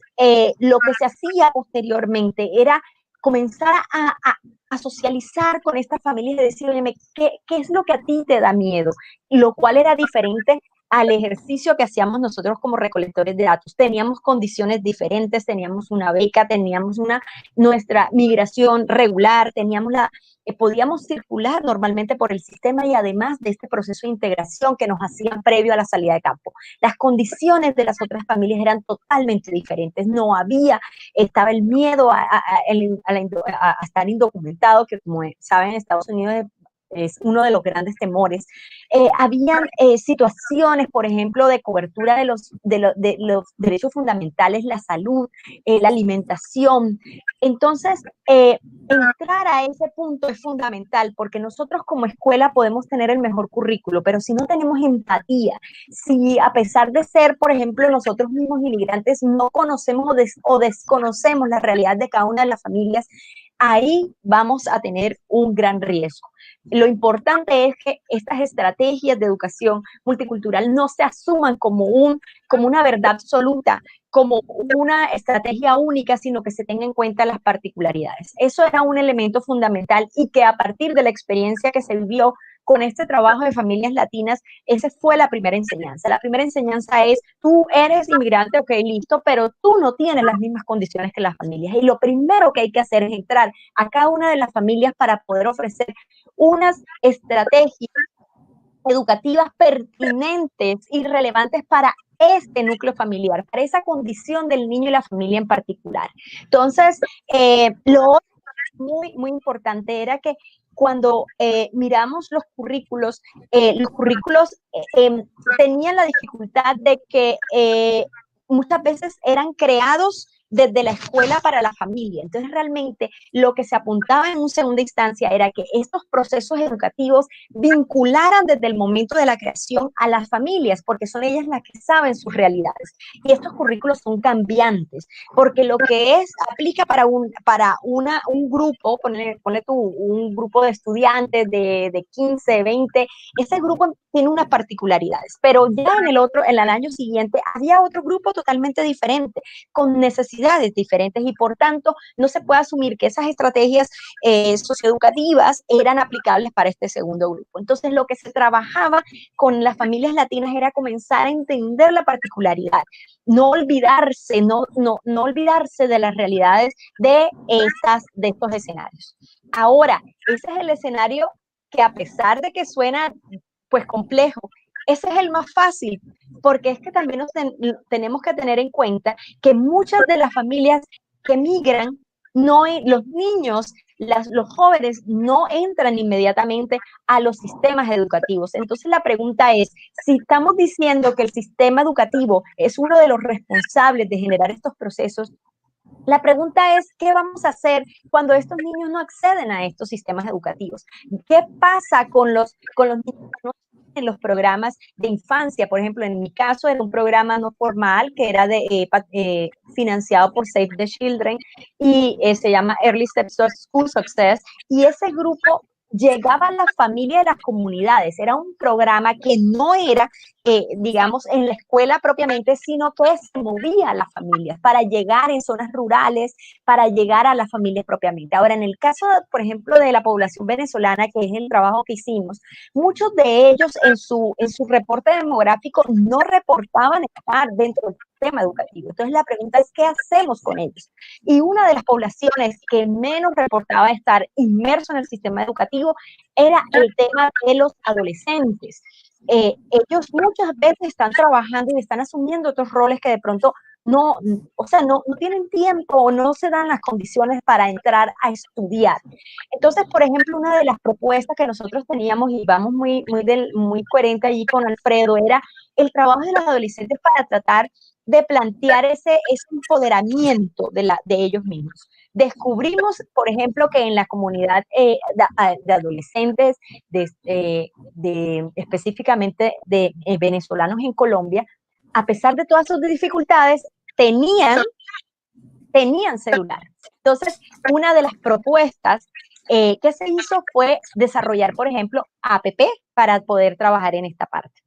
S5: lo que se hacía posteriormente era comenzar a socializar con estas familias y decir, oye, ¿qué es lo que a ti te da miedo? Lo cual era diferente al ejercicio que hacíamos nosotros como recolectores de datos. Teníamos condiciones diferentes, teníamos una beca, teníamos nuestra migración regular, podíamos circular normalmente por el sistema y además de este proceso de integración que nos hacían previo a la salida de campo. Las condiciones de las otras familias eran totalmente diferentes. No había, estaba el miedo a estar indocumentado, que como saben, en Estados Unidos es uno de los grandes temores. Habían situaciones, por ejemplo, de cobertura de los derechos fundamentales, la salud, la alimentación. Entonces, entrar a ese punto es fundamental porque nosotros como escuela podemos tener el mejor currículo, pero si no tenemos empatía, si a pesar de ser, por ejemplo, nosotros mismos inmigrantes no conocemos o desconocemos la realidad de cada una de las familias, ahí vamos a tener un gran riesgo. Lo importante es que estas estrategias de educación multicultural no se asuman como una verdad absoluta, como una estrategia única, sino que se tenga en cuenta las particularidades. Eso era un elemento fundamental y que a partir de la experiencia que se vivió con este trabajo de familias latinas, esa fue la primera enseñanza. La primera enseñanza es, tú eres inmigrante, ok, listo, pero tú no tienes las mismas condiciones que las familias. Y lo primero que hay que hacer es entrar a cada una de las familias para poder ofrecer unas estrategias educativas pertinentes y relevantes para este núcleo familiar, para esa condición del niño y la familia en particular. Entonces, lo otro muy, muy importante era que cuando miramos los currículos tenían la dificultad de que muchas veces eran creados desde la escuela para la familia. Entonces, realmente lo que se apuntaba en una segunda instancia era que estos procesos educativos vincularan desde el momento de la creación a las familias, porque son ellas las que saben sus realidades. Y estos currículos son cambiantes, porque lo que aplica para un grupo, ponle tú un grupo de estudiantes de 15, 20, ese grupo tiene unas particularidades, pero ya en el año siguiente había otro grupo totalmente diferente, con necesidades diferentes y por tanto no se puede asumir que esas estrategias socioeducativas eran aplicables para este segundo grupo. Entonces lo que se trabajaba con las familias latinas era comenzar a entender la particularidad, no olvidarse de las realidades de estos escenarios. Ahora, ese es el escenario que a pesar de que suena pues complejo, ese es el más fácil, porque es que también tenemos que tener en cuenta que muchas de las familias que migran los niños, los jóvenes no entran inmediatamente a los sistemas educativos. Entonces la pregunta es, si estamos diciendo que el sistema educativo es uno de los responsables de generar estos procesos, la pregunta es, ¿qué vamos a hacer cuando estos niños no acceden a estos sistemas educativos? ¿Qué pasa con los niños que no en los programas de infancia? Por ejemplo, en mi caso era un programa no formal que era financiado por Save the Children y se llama Early Steps to School Success, y ese grupo llegaba a la familia de las comunidades. Era un programa que no era, digamos, en la escuela propiamente, sino que se movía a las familias para llegar en zonas rurales, para llegar a las familias propiamente. Ahora, en el caso, por ejemplo, de la población venezolana, que es el trabajo que hicimos, muchos de ellos en su reporte demográfico no reportaban estar dentro del sistema educativo. Entonces, la pregunta es, ¿qué hacemos con ellos? Y una de las poblaciones que menos reportaba estar inmerso en el sistema educativo era el tema de los adolescentes. Ellos muchas veces están trabajando y están asumiendo otros roles que de pronto no tienen tiempo o no se dan las condiciones para entrar a estudiar. Entonces, por ejemplo, una de las propuestas que nosotros teníamos, y vamos muy coherente allí con Alfredo, era el trabajo de los adolescentes para tratar de plantear ese empoderamiento de ellos mismos. Descubrimos, por ejemplo, que en la comunidad de adolescentes, específicamente de venezolanos en Colombia, a pesar de todas sus dificultades, tenían celular. Entonces, una de las propuestas que se hizo fue desarrollar, por ejemplo, app para poder trabajar en esta parte.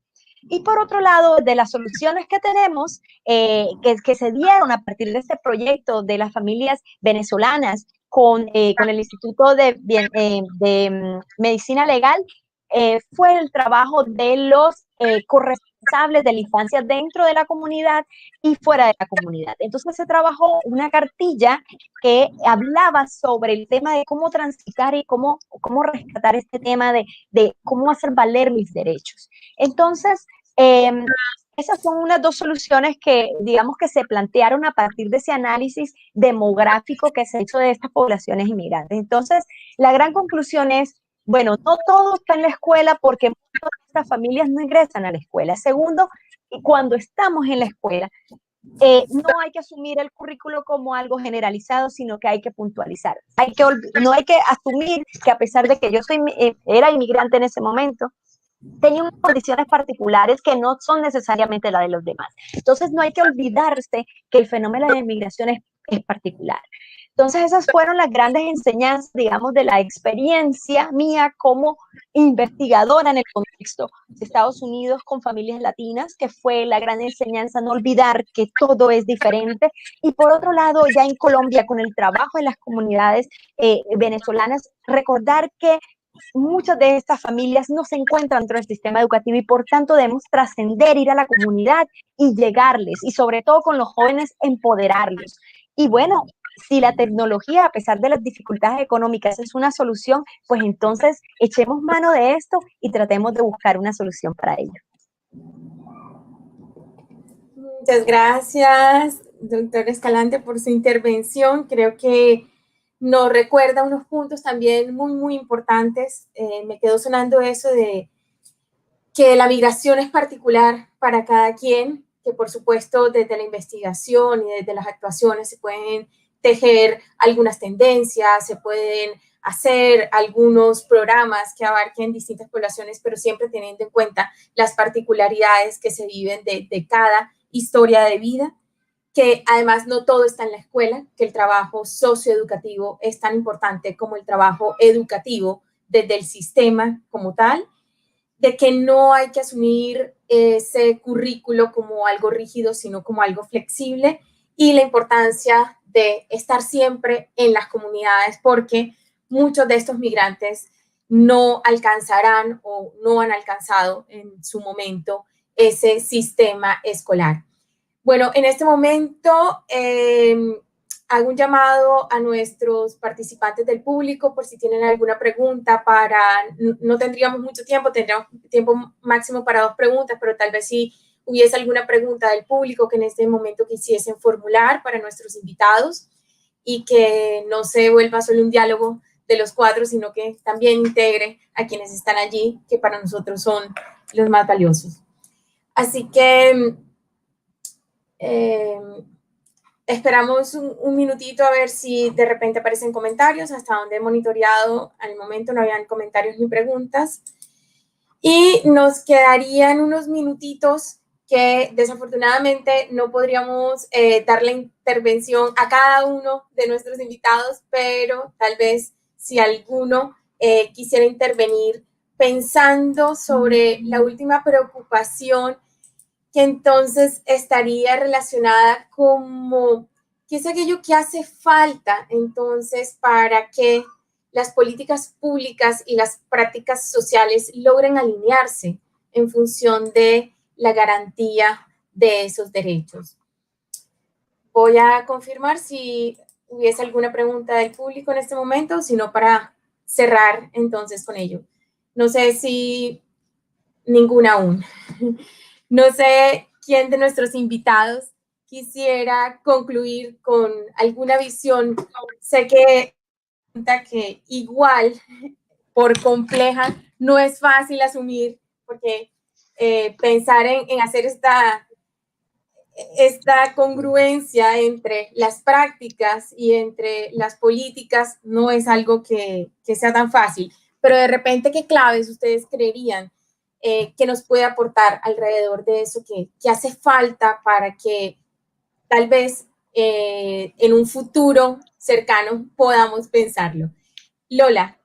S5: Y por otro lado, de las soluciones que tenemos, que se dieron a partir de este proyecto de las familias venezolanas con el Instituto de Medicina Legal, fue el trabajo de los corresponsables de la infancia dentro de la comunidad y fuera de la comunidad. Entonces se trabajó una cartilla que hablaba sobre el tema de cómo transitar y cómo rescatar este tema de cómo hacer valer mis derechos. Entonces, esas son unas dos soluciones que, digamos, que se plantearon a partir de ese análisis demográfico que se hizo de estas poblaciones inmigrantes. Entonces, la gran conclusión es, bueno, no todo está en la escuela porque muchas de estas familias no ingresan a la escuela. Segundo, cuando estamos en la escuela, no hay que asumir el currículo como algo generalizado, sino que hay que puntualizar. No hay que asumir que a pesar de que yo era inmigrante en ese momento, tenía unas condiciones particulares que no son necesariamente las de los demás. Entonces, no hay que olvidarse que el fenómeno de la inmigración es particular. Entonces, esas fueron las grandes enseñanzas, digamos, de la experiencia mía como investigadora en el contexto de Estados Unidos con familias latinas, que fue la gran enseñanza, no olvidar que todo es diferente. Y por otro lado, ya en Colombia, con el trabajo en las comunidades venezolanas, recordar que muchas de estas familias no se encuentran dentro del sistema educativo y por tanto debemos trascender, ir a la comunidad y llegarles, y sobre todo con los jóvenes, empoderarlos. Y bueno, si la tecnología, a pesar de las dificultades económicas, es una solución, pues entonces echemos mano de esto y tratemos de buscar una solución para ello.
S2: Muchas gracias, doctor Escalante, por su intervención. Creo que nos recuerda unos puntos también muy importantes. Me quedó sonando eso de que la migración es particular para cada quien, que por supuesto desde la investigación y desde las actuaciones se pueden tejer algunas tendencias, se pueden hacer algunos programas que abarquen distintas poblaciones, pero siempre teniendo en cuenta las particularidades que se viven de cada historia de vida, que además no todo está en la escuela, que el trabajo socioeducativo es tan importante como el trabajo educativo desde el sistema como tal, de que no hay que asumir ese currículo como algo rígido, sino como algo flexible, y la importancia de estar siempre en las comunidades, porque muchos de estos migrantes no alcanzarán o no han alcanzado en su momento ese sistema escolar. Bueno, en este momento hago un llamado a nuestros participantes del público por si tienen alguna pregunta no tendríamos mucho tiempo, tendríamos tiempo máximo para 2 preguntas, pero tal vez si hubiese alguna pregunta del público que en este momento quisiesen formular para nuestros invitados. y que no se vuelva solo un diálogo de los cuatro, sino que también integre a quienes están allí, que para nosotros son los más valiosos. Así que esperamos un minutito a ver si de repente aparecen comentarios. Hasta donde he monitoreado, al momento no habían comentarios ni preguntas. Y nos quedarían unos minutitos que desafortunadamente no podríamos dar la intervención a cada uno de nuestros invitados, pero tal vez si alguno quisiera intervenir pensando sobre la última preocupación, que entonces estaría relacionada como qué es aquello que hace falta entonces para que las políticas públicas y las prácticas sociales logren alinearse en función de la garantía de esos derechos. Voy a confirmar si hubiese alguna pregunta del público en este momento, sino para cerrar entonces con ello. No sé si ninguna aún. No sé quién de nuestros invitados quisiera concluir con alguna visión. Sé que igual, por compleja, no es fácil asumir, porque pensar en hacer esta congruencia entre las prácticas y entre las políticas no es algo que sea tan fácil. Pero de repente, ¿qué claves ustedes creerían que nos puede aportar alrededor de eso que hace falta para que tal vez en un futuro cercano podamos pensarlo? Lola.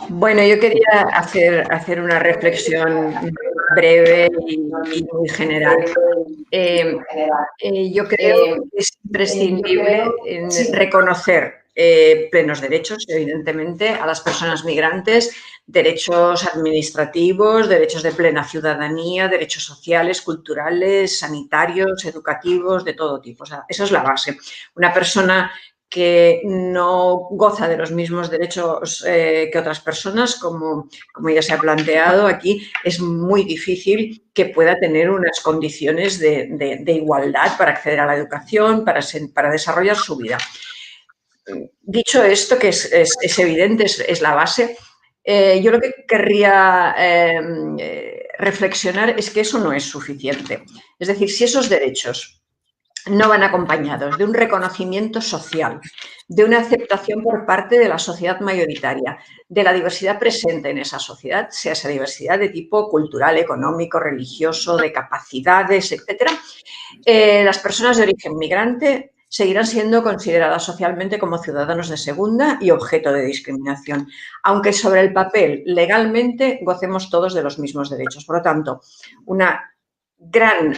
S4: Bueno, yo quería hacer una reflexión breve y muy general. Yo creo que es imprescindible reconocer plenos derechos, evidentemente, a las personas migrantes, derechos administrativos, derechos de plena ciudadanía, derechos sociales, culturales, sanitarios, educativos, de todo tipo. O sea, eso es la base. Una persona que no goza de los mismos derechos que otras personas, como ya se ha planteado aquí, es muy difícil que pueda tener unas condiciones de igualdad para acceder a la educación, para desarrollar su vida. Dicho esto, que es evidente, es la base, yo lo que querría reflexionar es que eso no es suficiente. Es decir, si esos derechos no van acompañados de un reconocimiento social, de una aceptación por parte de la sociedad mayoritaria, de la diversidad presente en esa sociedad, sea esa diversidad de tipo cultural, económico, religioso, de capacidades, etc., las personas de origen migrante seguirán siendo consideradas socialmente como ciudadanos de segunda y objeto de discriminación, aunque sobre el papel, legalmente, gocemos todos de los mismos derechos. Por lo tanto, una gran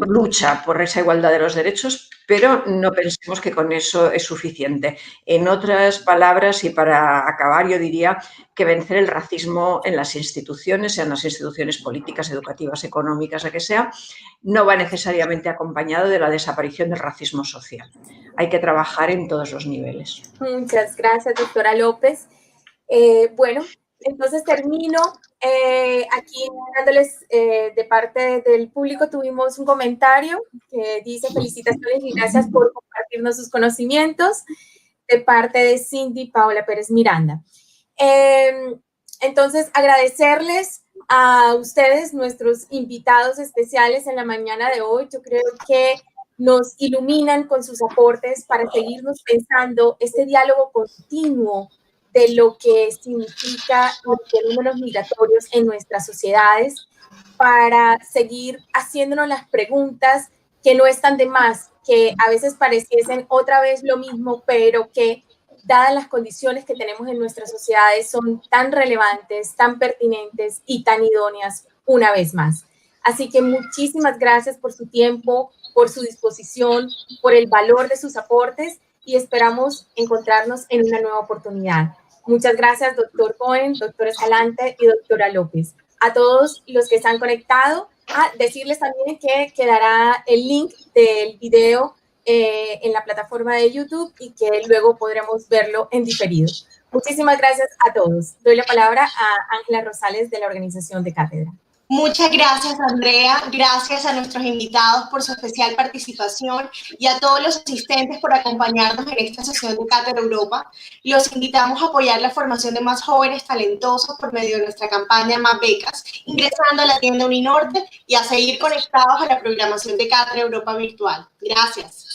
S4: lucha por esa igualdad de los derechos, pero no pensemos que con eso es suficiente. En otras palabras, y para acabar, yo diría que vencer el racismo en las instituciones, sean las instituciones políticas, educativas, económicas, la que sea, no va necesariamente acompañado de la desaparición del racismo social. Hay que trabajar en todos los niveles.
S2: Muchas gracias, doctora López. Bueno, entonces termino aquí dándoles de parte del público. Tuvimos un comentario que dice: felicitaciones y gracias por compartirnos sus conocimientos, de parte de Cindy Paula Pérez Miranda. Entonces, agradecerles a ustedes, nuestros invitados especiales en la mañana de hoy. Yo creo que nos iluminan con sus aportes para seguirnos pensando este diálogo continuo de lo que significa los fenómenos migratorios en nuestras sociedades, para seguir haciéndonos las preguntas que no están de más, que a veces pareciesen otra vez lo mismo, pero que, dadas las condiciones que tenemos en nuestras sociedades, son tan relevantes, tan pertinentes y tan idóneas una vez más. Así que muchísimas gracias por su tiempo, por su disposición, por el valor de sus aportes, y esperamos encontrarnos en una nueva oportunidad. Muchas gracias, doctor Cohen, doctor Escalante y doctora López. A todos los que se han conectado, decirles también que quedará el link del video en la plataforma de YouTube y que luego podremos verlo en diferido. Muchísimas gracias a todos. Doy la palabra a Ángela Rosales de la organización de Cátedra.
S1: Muchas gracias, Andrea. Gracias a nuestros invitados por su especial participación y a todos los asistentes por acompañarnos en esta sesión de Cátedra Europa. Los invitamos a apoyar la formación de más jóvenes talentosos por medio de nuestra campaña Más Becas, ingresando a la tienda Uninorte y a seguir conectados a la programación de Cátedra Europa virtual. Gracias.